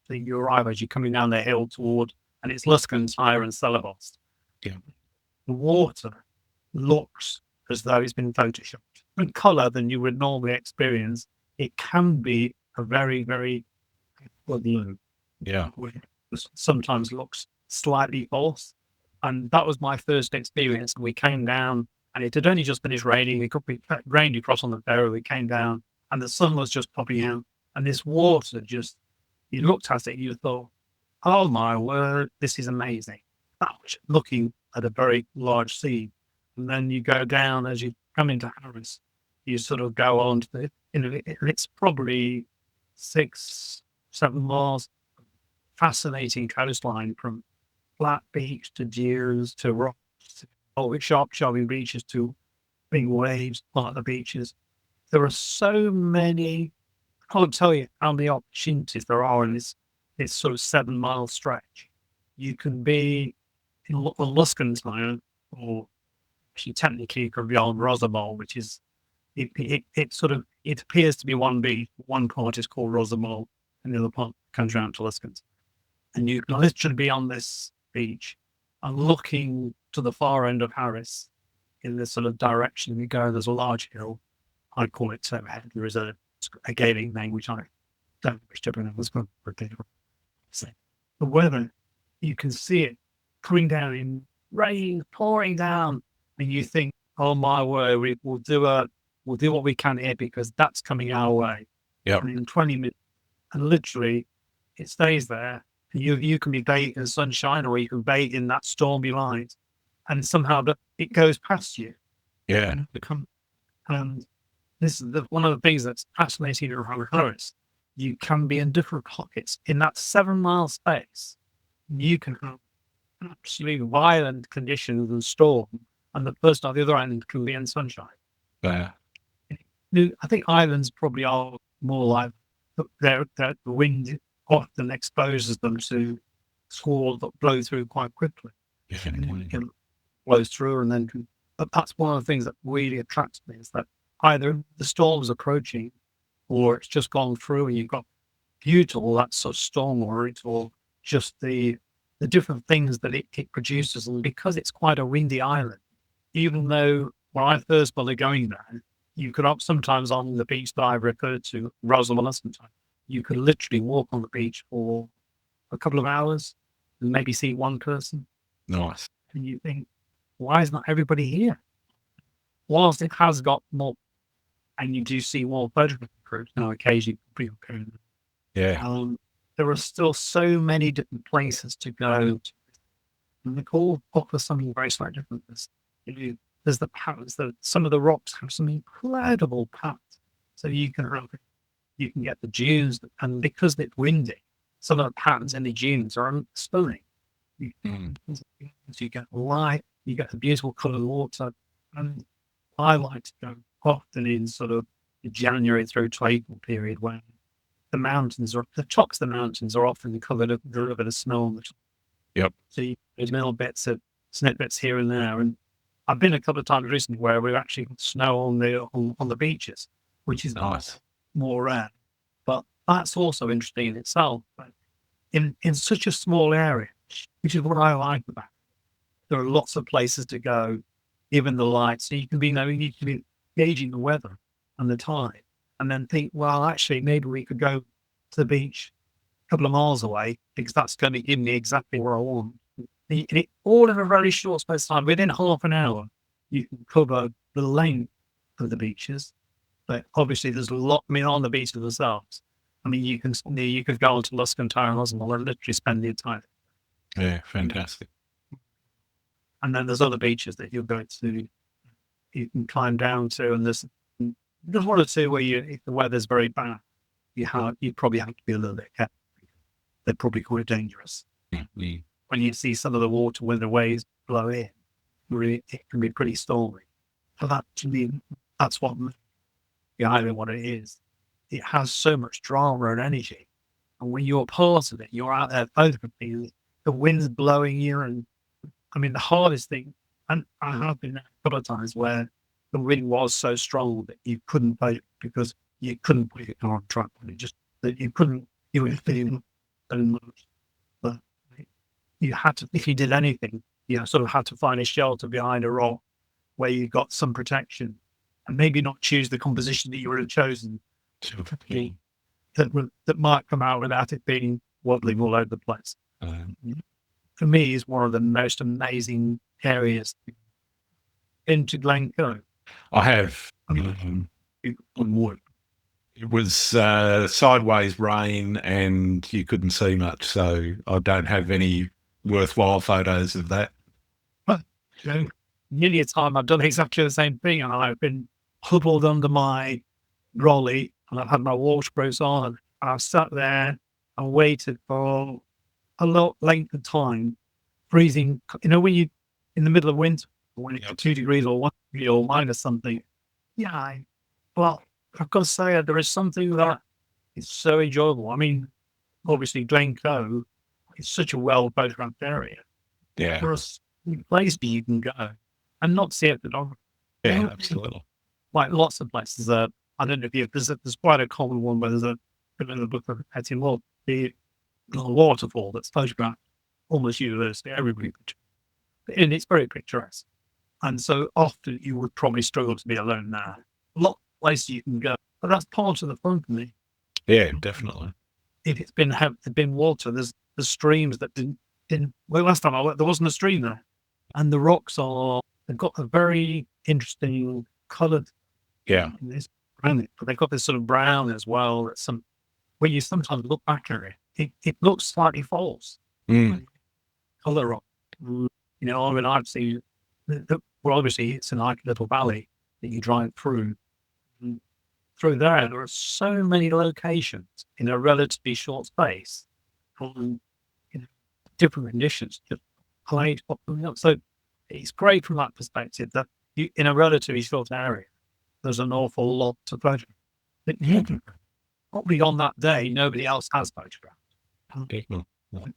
thing. You arrive as you're coming down the hill toward, and it's Luskenshire and Celebos. Yeah. The water looks as though it's been photoshopped. Different color than you would normally experience. It can be a very, very blue. Yeah. Sometimes looks slightly false. And that was my first experience. We came down and it had only just finished raining. It rained across on the ferry. We came down and the sun was just popping out. And this water just, you looked at it and you thought, oh my word, this is amazing. That was looking at a very large sea. And then you go down as you come into Harris, you sort of go on to it's probably 6, 7 miles, fascinating coastline from flat beach to dunes to rocks, to sharp, sharping beaches to big waves, part the beaches. There are so many, I can't tell you how many opportunities there are in this sort of 7 mile stretch. You can be in Luskenstein, or actually technically you could be on Rosamond, which is it appears to be one beach. One part is called Rosamond, and the other part comes around to Luskenstein. And you can literally be on this beach and looking to the far end of Harris in this sort of direction you go. There's a large hill. I call it Toehead. There is a Gaelic name which I don't wish to pronounce. So the weather, you can see it coming down in rain, pouring down, and you think, "Oh my word, we'll do what we can here because that's coming our way." Yep. And in 20 minutes, and literally, it stays there. You can be bathed in sunshine, or you can bathe in that stormy light, and somehow it goes past you. Yeah. And this is one of the things that's fascinating around Harris. You can be in different pockets in that 7 mile space. You can have absolutely violent conditions and storm, and the person on the other end can be in sunshine. Yeah. I think islands probably are more like the wind often exposes them to squalls that blow through quite quickly. Definitely. It blows through, and then but that's one of the things that really attracts me, is that either the storm's approaching or it's just gone through and you've got beautiful that sort of storm, or just the different things that it produces. And because it's quite a windy island, even though when I first started going there, you could sometimes on the beach that I referred to, Rosamond, you could literally walk on the beach for a couple of hours and maybe see one person. Nice. And you think, why is not everybody here? Whilst it has got more, and you do see more photograph groups now occasionally, Yeah. there are still so many different places to go to. And they all offer something very slightly different. There's the patterns. Some of the rocks have some incredible patterns. So you can get the dunes, and because it's windy, some of the patterns in the dunes are stunning. You get light, you get the beautiful coloured water, and I like to go often in sort of the January through to April period, when the tops of the mountains are often covered with a little bit of snow on the top. Yep. So there's little bits of snippets here and there. And I've been a couple of times recently where we've actually got snow on the beaches, which is Nice. more rare. But that's also interesting in itself. But in such a small area, which is what I like about it, there are lots of places to go, even the lights. So you can be gauging the weather and the tide, and then think, well, actually, maybe we could go to the beach a couple of miles away because that's going to give me exactly where I want. All in a very short space of time, within half an hour, you can cover the length of the beaches. But obviously, there's a lot. I mean, on the beaches themselves, I mean, you could go on to Luskenstein and literally spend the entire. Yeah. Fantastic. And then there's other beaches that you'll go to, you can climb down to, and there's one or two where if the weather's very bad, you probably have to be a little bit careful. They're probably quite dangerous. Yeah. When you see some of the water when the waves blow in, really, it can be pretty stormy. But that's what behind what it is. It has so much drama and energy, and when you're part of it, you're out there photographing. The wind's blowing you, and I mean the hardest thing. And I have been there a couple of times where the wind was so strong that you couldn't photograph because you couldn't put it on track. You were feeling so much. But you had to, if you did anything, you sort of had to find a shelter behind a rock where you got some protection, and maybe not choose the composition that you would have chosen that might come out without it being wobbling all over the place. For me, is one of the most amazing areas into Glencoe. I have. On wood. It was sideways rain and you couldn't see much, so I don't have any worthwhile photos of that. So, nearly a time I've done exactly the same thing, and I've been huddled under my brolly, and I've had my waterproofs on, and I've sat there and waited for a lot length of time, freezing. You know, when you in the middle of winter, when it's 2 degrees or 1 degree or minus something. Yeah, well, I've got to say there is something that is so enjoyable. I mean, obviously Glencoe is such a well photographed area. Yeah. There's a place that you can go and not see it at all. Yeah, absolutely. Like lots of places. I don't know if there's quite a common one where there's in the book of Hetty Moore, the waterfall that's photographed almost universally everybody, and it's very picturesque. And so often you would probably struggle to be alone there. A lot of places you can go, but that's part of the fun for me. Yeah, definitely. If it's been water, there's streams that didn't. Well, last time I went, there wasn't a stream there, and the rocks they've got a very interesting coloured. Yeah. But they've got this sort of brown as well. That's when you sometimes look back at it looks slightly false. Colour rock. You know, I mean, I've seen. Well, obviously, it's a nice little valley that you drive through. And through there are so many locations in a relatively short space, from different conditions, just played popping up. So it's great from that perspective that in a relatively short area, there's an awful lot to photograph. Probably on that day, nobody else has photographed.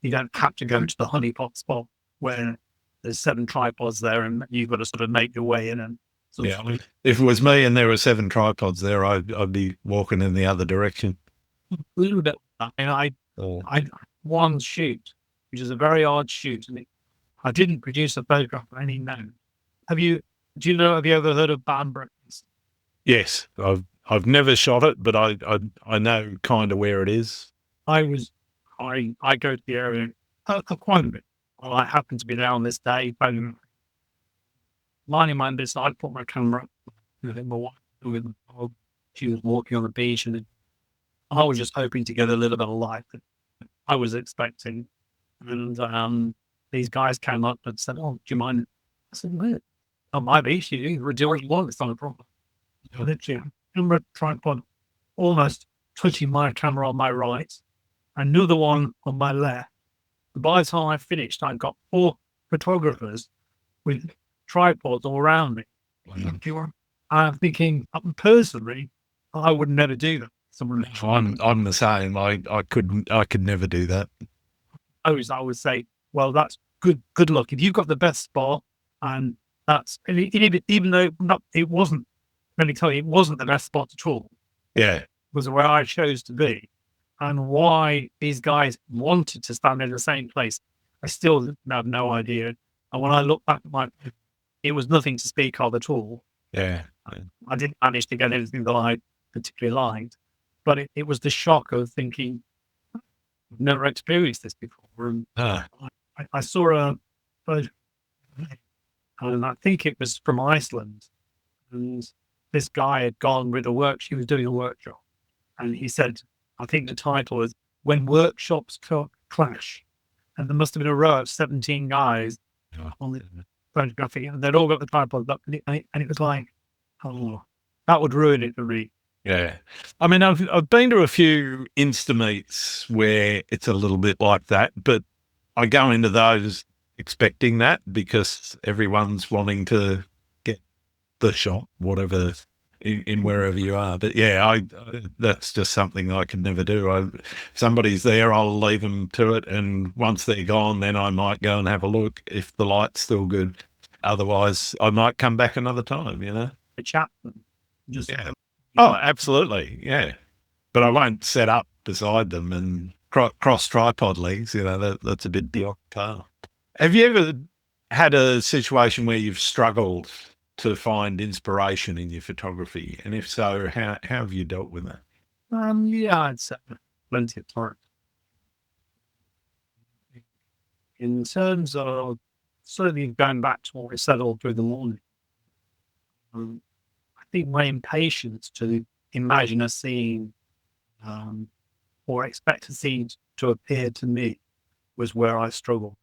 You don't have to go to the honeypot spot where there's 7 tripods there and you've got to sort of make your way in. And yeah, if it was me and there were 7 tripods there, I'd be walking in the other direction. A little bit. I mean, I one shoot, which is a very odd shoot, and I didn't produce a photograph of any known. Have you ever heard of Banbreakers? Yes, I've never shot it, but I know kind of where it is. I go to the area quite a bit. Well, I happened to be there on this day, minding my business. I put my camera with my wife with the dog. She was walking on the beach, and I was just hoping to get a little bit of light that I was expecting. And these guys came up and said, "Oh, do you mind?" I said, "Well, on my beach, you can do what you want. It's not a problem." Literally, camera tripod almost touching my camera on my right, another one on my left. By the time I finished, I'd got 4 photographers with tripods all around me. I'm thinking, personally, I would never do that. I'm the same. I could never do that. I would say, well, that's good luck. If you've got the best spot, and even though it wasn't, let me tell you, it wasn't the best spot at all. Yeah. It was where I chose to be. And why these guys wanted to stand in the same place, I still have no idea. And when I look back at it was nothing to speak of at all. Yeah. I didn't manage to get anything that I particularly liked, but it was the shock of thinking, I've never experienced this before. And I saw a photo, and I think it was from Iceland. And this guy had gone with she was doing a workshop. And he said, I think the title was "When Workshops Clash," and there must have been a row of 17 guys on the photography, and they'd all got the tripods up, and it was like, oh, that would ruin it for me. Yeah, I mean, I've been to a few Insta meets where it's a little bit like that, but I go into those expecting that because everyone's wanting to get the shot, whatever. In wherever you are, but yeah, that's just something I can never do. If somebody's there, I'll leave them to it, and once they're gone, then I might go and have a look if the light's still good. Otherwise, I might come back another time. A chat, just oh, absolutely, yeah. But I won't set up beside them and cross tripod legs. That's a bit beyond par. Have you ever had a situation where you've struggled to find inspiration in your photography? And if so, how have you dealt with that? Yeah, I'd say plenty of times. In terms of certainly going back to what we said all through the morning, I think my impatience to imagine a scene or expect a scene to appear to me was where I struggled.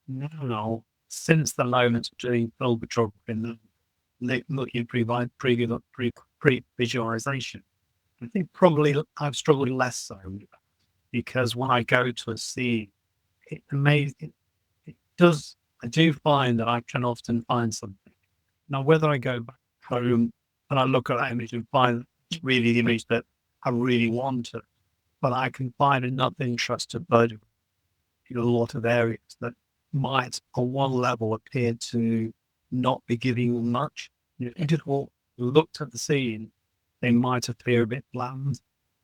Now, since the moment of doing film photography and looking at pre-visualization, I think probably I've struggled less so because when I go to a scene, it does. I do find that I can often find something. Now, whether I go back home and I look at that image and find it's really the image that I really wanted, but I can find enough interest to photograph in a lot of areas that might, on one level, appear to not be giving you much. If you just looked at the scene, they might appear a bit bland.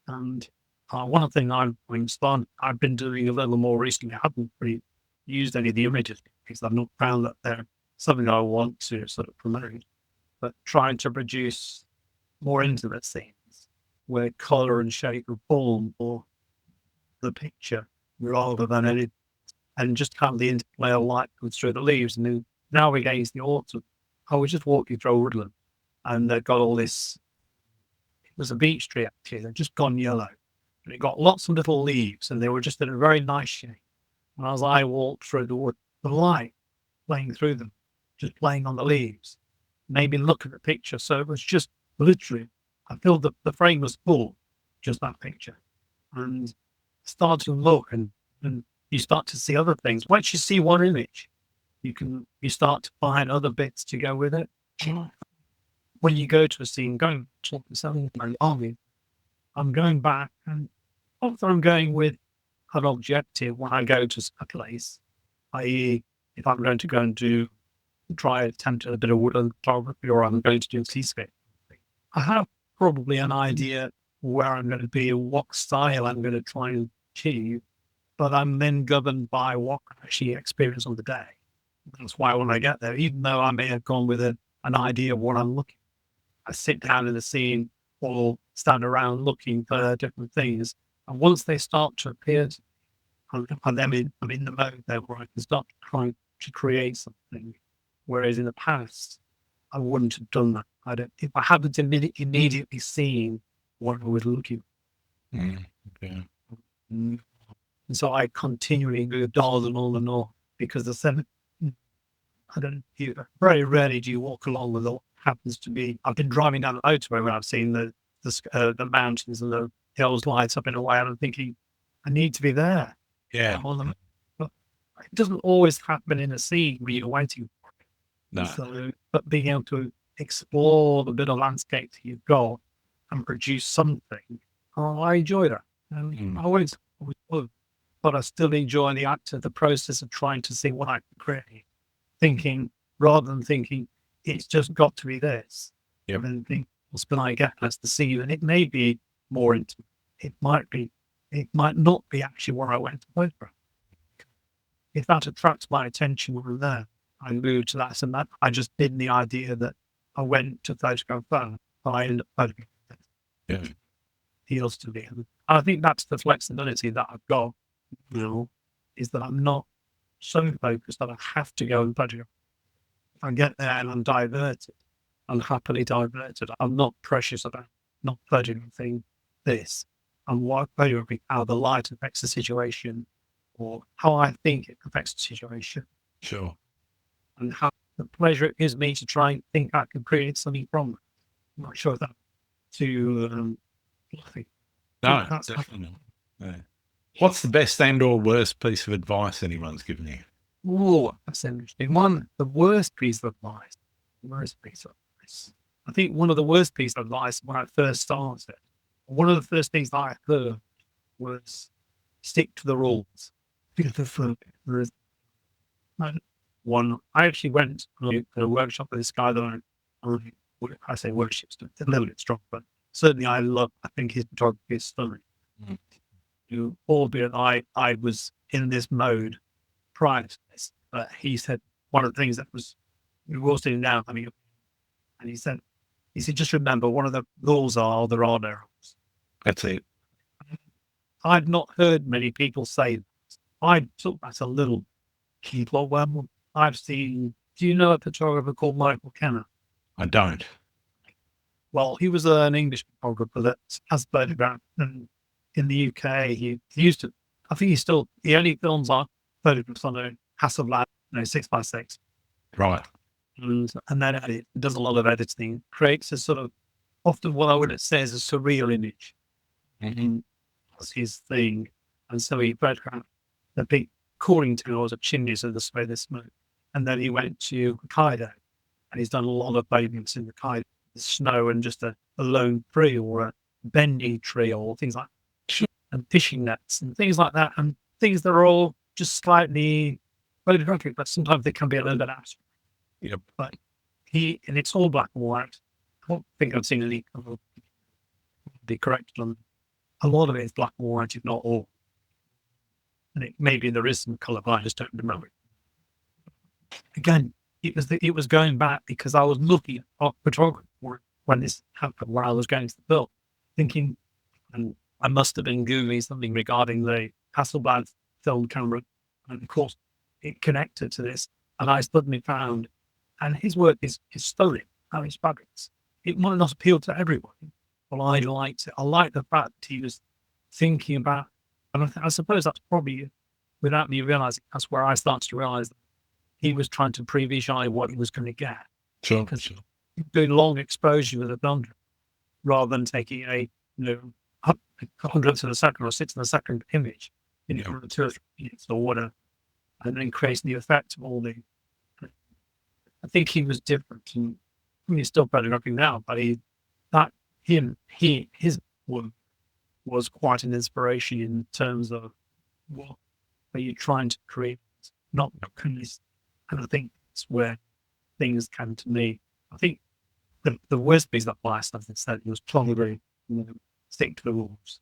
And one of the things I've been doing a little more recently, I haven't really used any of the images because I've not found that they're something I want to sort of promote, but trying to produce more intimate scenes where color and shape and form or the picture rather than any, and just have the interplay of light comes through the leaves. And then now against the autumn, I was just walking through woodland and they've got all this, it was a beech tree actually, they've just gone yellow. And it got lots of little leaves and they were just in a very nice shape. And as I walked through the wood, the light playing through them, just playing on the leaves, made me look at the picture. So it was just literally, I feel that the frame was full, just that picture. And start to look and you start to see other things. Once you see one image, you start to find other bits to go with it. When you go to a scene, going to something, I'm going back and often I'm going with an objective when I go to a place, i.e., if I'm going to go and try attempt a bit of woodland photography or I'm going to do seascape, I have probably an idea where I'm going to be and what style I'm going to try and achieve, but I'm then governed by what I actually experience on the day. That's why when I get there, even though I may have gone with an idea of what I'm looking, I sit down in the scene or stand around looking for different things. And once they start to appear, I'm in the mode there where I can start trying to create something. Whereas in the past, I wouldn't have done that. If I hadn't immediately seen what I was looking for. Yeah. And so I continually moved on and on because very rarely do you walk along with what happens to be. I've been driving down the motorway when I've seen the mountains and the hills light up in a way, and I'm thinking, I need to be there. Yeah. But it doesn't always happen in a scene where you're waiting for it. No. So, but being able to explore the bit of landscape that you've got and produce something, I enjoy that. And I always would. But I still enjoy the process of trying to see what I can create. Rather than thinking it's just got to be this. Yep. And then think, what's can I get as to see? And it may be more intimate. It might not be actually where I went to photograph. If that attracts my attention when I'm there, I move to that and that. I just did the idea that I went to photograph that, but I ended up photographing it. Yeah. Feels to me. And I think that's the flexibility that I've got now, is that I'm not so focused that I have to go and photograph. If I get there and I'm diverted, I'm happily diverted. I'm not precious about not photographing this. I'm photographing how the light affects the situation or how I think it affects the situation. Sure. And how the pleasure it gives me to try and think I can create something from it. I'm not sure that to no, definitely. Yeah. What's the best and or worst piece of advice anyone's given you? Oh, that's interesting. The worst piece of advice. I think one of the worst pieces of advice when I first started, one of the first things that I heard was stick to the rules. I actually went to a workshop with this guy that I say workshops, a little bit strong, but certainly I think his photography is stunning. Albeit I was in this mode prior to this, but he said one of the things that we were all sitting down having and he said, just remember, one of the rules are there are no rules. That's it. I've not heard many people say that. I took that a little keyboard. Well, I've seen, do you know a photographer called Michael Kenner? I don't. Well, he was an English photographer that has photographed, and in the UK, he used to. I think he only films our photographs on a Hasselblad, 6x6, Right. and then does a lot of editing, creates a sort of often what I would say is a surreal image. Mm-hmm. That's his thing, and so he photographed the big cooling towers of chimneys of the smoke, and then he went to Hokkaido, and he's done a lot of photographs in Hokkaido, the snow and just a lone tree or a bendy tree or things like that, and fishing nets and things like that, and things that are all just slightly photographic, but sometimes they can be a little bit abstract. Yep. But and it's all black and white. I don't think I've seen any be corrected on. A lot of it is black and white, if not all. And maybe there is some colour, but I just don't remember. Again, it was going back because I was looking at photography when this happened, where I was going to the film, thinking, and I must have been Googling something regarding the Hasselblad film camera, and of course, it connected to this, and I suddenly found, and his work is stunning, how it's fabulous. It might not appeal to everyone, but I liked it. I liked the fact that he was thinking about, and I suppose that's probably, without me realizing, that's where I started to realize that he was trying to pre-visualize what he was going to get. Sure. Because doing long exposure with a blunder rather than taking a 100th of a second or 6th of a second image in 2 or 3 minutes or whatever, and then creating the effect of all the. I think he was different, and he's still photographing now, but his work was quite an inspiration in terms of what are you trying to create, not this. And I think it's where things come to me. I think the worst piece that Bias said was probably stick to the rules.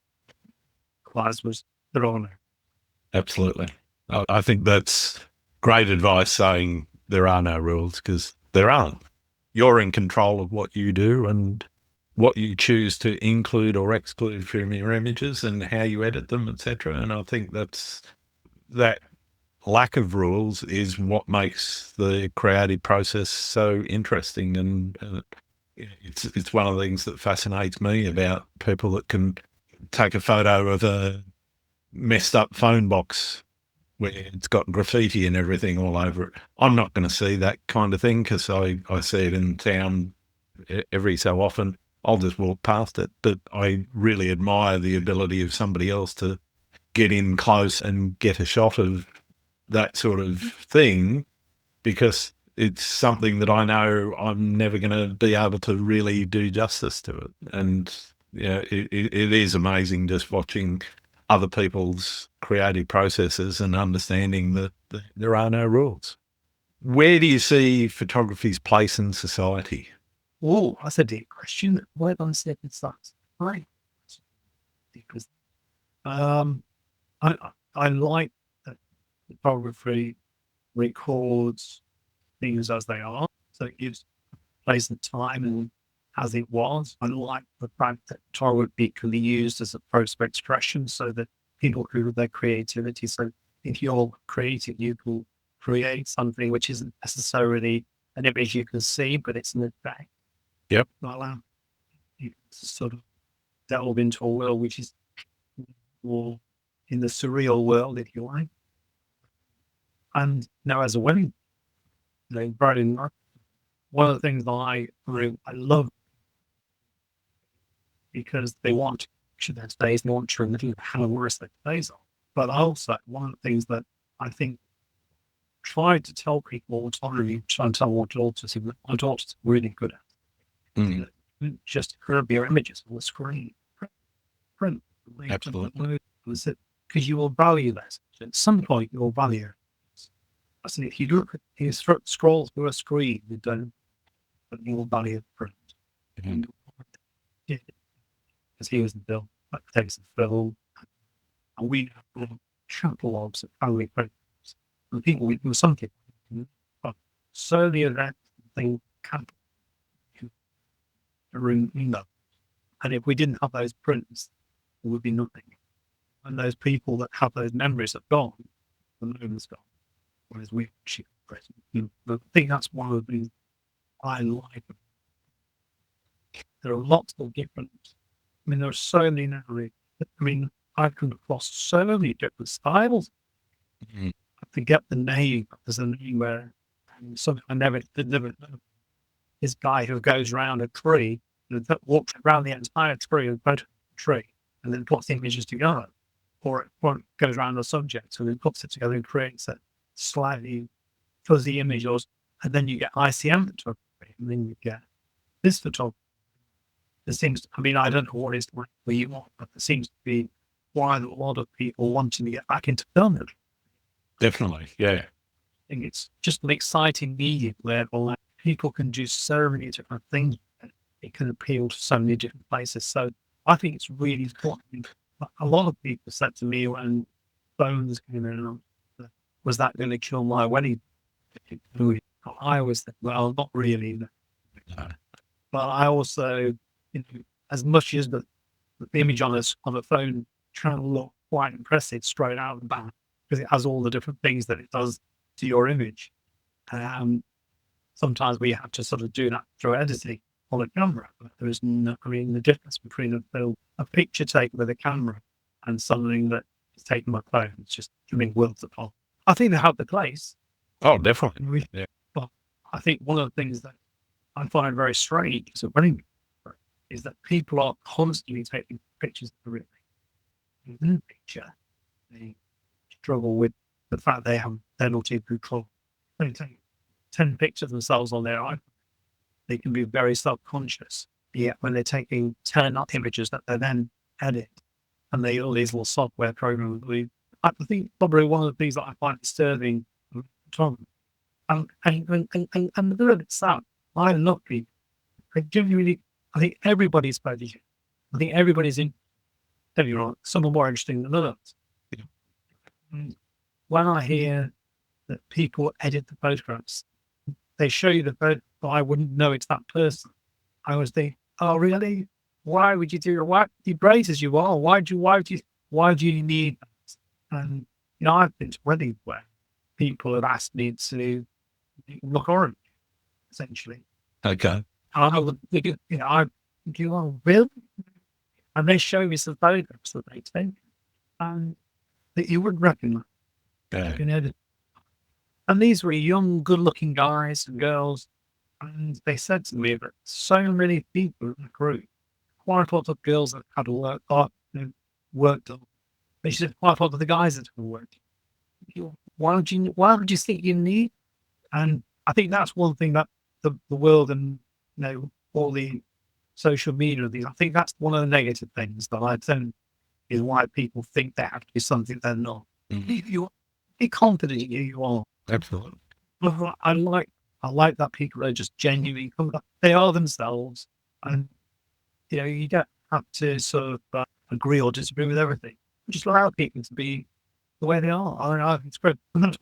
Class was the wrong. Absolutely. I think that's great advice, saying there are no rules, because there aren't. You're in control of what you do and what you choose to include or exclude from your images and how you edit them, etc. And I think that lack of rules is what makes the creative process so interesting. And it's one of the things that fascinates me about people that can take a photo of a messed up phone box where it's got graffiti and everything all over it. I'm not going to see that kind of thing because I see it in town every so often. I'll just walk past it. But I really admire the ability of somebody else to get in close and get a shot of that sort of thing, because it's something that I know I'm never going to be able to really do justice to it. And it is amazing just watching other people's creative processes and understanding that there are no rules. Where do you see photography's place in society? Oh, that's a deep question. Where on second thoughts? Right. Because I like that photography records things as they are. So it gives place and time and as it was. I like the fact that photography can be used as a process of expression so that people prove their creativity. So if you're creative, you can create something which isn't necessarily an image you can see, but it's an effect. Yep. Allow you to sort of delve into a world which is more in the surreal world, if you like. And now, as a wedding, brought in one of the things that I love, because they want to capture their space, they want to remember how worse their days are. But also, one of the things that I think try to tell people all the time, try and tell my daughters are really good at, just curb your images on the screen. Print. Absolutely. Because you will value that. At some point, you will value it. I said, if you look at, you scroll through a screen, you don't, but you will value the print. Because he was the film, like takes the film, and we have catalogs of family photos. And people, we do something, but slowly that thing can remember. And if we didn't have those prints, there would be nothing. And those people that have those memories have gone, the moment's gone. Whereas we actually present. I think that's one of the things I like. There are lots of different, there are so many now. I've come across so many different styles. Mhm. I forget the name. There's a name where something I never know. This guy who goes around a tree and walks around the entire tree and photos the tree and then puts images together. Or it goes around the subject and then puts it together and creates a slightly fuzzy image. And then you get ICM photography, and then you get this photography. There seems, I don't know what it's like for you, but there seems to be quite a lot of people wanting to get back into filming. Definitely, yeah. I think it's just an exciting medium where people can do so many different things. It can appeal to so many different places. So I think it's really important. A lot of people said to me when phones came in, was that going to kill my wedding? I always think, well, not really. No. But I also, as much as the image on a phone can look quite impressive straight out of the bat because it has all the different things that it does to your image. Sometimes we have to sort of do that through editing on a camera. But there is no, the difference between a picture taken with a camera and something that is taken by phone, it's just worlds apart. I think they have the place. Oh, definitely. Yeah. But I think one of the things that I find very strange as a wedding is that people are constantly taking pictures of the in the picture. They struggle with the fact they're not in control. They take 10 pictures of themselves on their iPhone. They can be very self-conscious. Yet when they're taking 10 images that they then edit, and they all these little software programs, I think probably one of the things that I find disturbing, and the bit of it's sad. I love people. I think everybody's buddy. I think everybody's in. Some are more interesting than others. And when I hear that people edit the photographs, they show you the photo, but I wouldn't know it's that person. I always think, oh really? Why would you do it? Why you great as you are? Why do you need that? And I've been to weddings where people have asked me to look orange, essentially. Okay. I would, I do, really? And they show me some photographs that they take, and that you wouldn't recognize. Yeah. And these were young, good-looking guys and girls, and they said to me that so many people in the group, quite a lot of girls that had worked on. They said quite a lot of the guys that had worked. Why would you think you need? And I think that's one thing that the world and all the social media things. I think that's one of the negative things that I don't is why people think they have to be something they're not. Mm-hmm. You be confident in who you are. Absolutely. I like that people are just genuinely. They are themselves, and you don't have to sort of agree or disagree with everything. Just allow people to be the way they are. I think it's great, and that's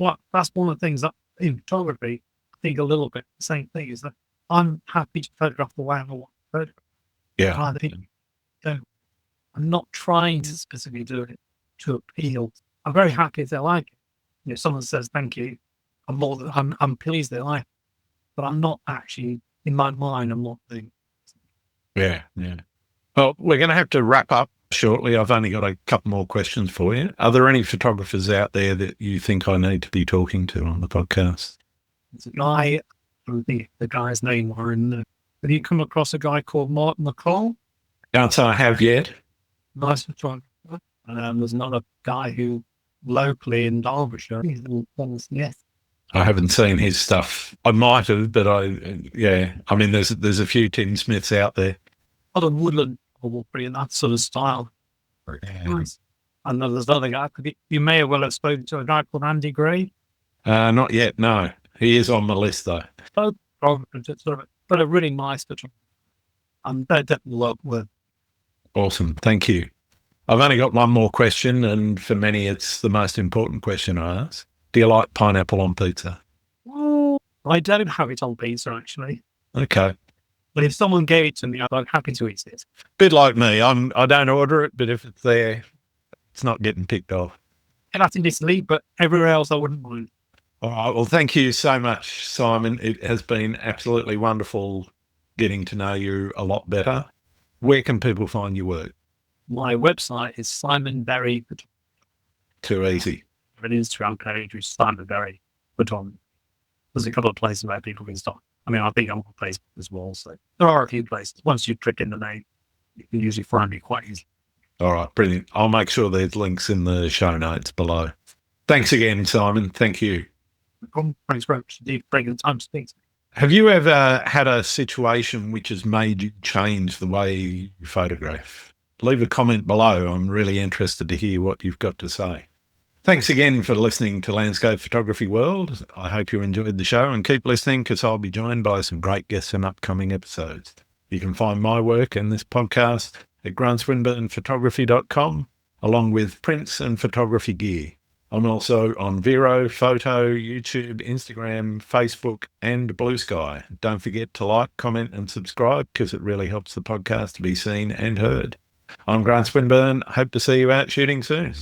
one of the things that in photography I think a little bit the same thing is that I'm happy to photograph the way I want to photograph. Yeah. Other people don't. I'm not trying to specifically do it to appeal. I'm very happy if they like it. If someone says thank you, I'm pleased they like it. But I'm not actually in my mind. I'm not doing. Yeah. Yeah. Well, we're going to have to wrap up shortly. I've only got a couple more questions for you. Are there any photographers out there that you think I need to be talking to on the podcast? There's a guy. The guy's name. Have you come across a guy called Martin McCall? Can't say I have yet. Nice photographer. There's another guy who locally in Derbyshire. Yes. I haven't seen his stuff. I might have, but there's a few Tin Smiths out there. A lot of woodland photography in that sort of style. Yeah. Nice. And then there's another guy. You may well have spoken to a guy called Andy Gray. Not yet, no. He is on the list, though. Both photographers, but a really nice photographer. And they're definitely well worth. Awesome. Thank you. I've only got one more question, and for many, it's the most important question I ask. Do you like pineapple on pizza? Well, I don't have it on pizza, actually. Okay. But if someone gave it to me, I'd be happy to eat it. Bit like me. I don't order it, but if it's there, it's not getting picked off. And that's in Italy, but everywhere else I wouldn't mind. All right. Well, thank you so much, Simon. It has been absolutely wonderful getting to know you a lot better. Where can people find your work? My website is Simon Berry. Too easy. An Instagram page which is Simon Berry Photography. There's a couple of places where people can start. I mean, I think I'm on Facebook as well. So there are a few places. Once you click in the name, you can usually find me quite easily. All right, brilliant. I'll make sure there's links in the show notes below. Thanks again, Simon. Thank you. Thanks very much indeed for taking the time to speak to me. Have you ever had a situation which has made you change the way you photograph? Leave a comment below. I'm really interested to hear what you've got to say. Thanks again for listening to Landscape Photography World. I hope you enjoyed the show, and keep listening because I'll be joined by some great guests in upcoming episodes. You can find my work and this podcast at grantswinburnphotography.com, along with prints and photography gear. I'm also on Vero, Photo, YouTube, Instagram, Facebook, and Blue Sky. Don't forget to like, comment, and subscribe because it really helps the podcast to be seen and heard. I'm Grant Swinburne. Hope to see you out shooting soon.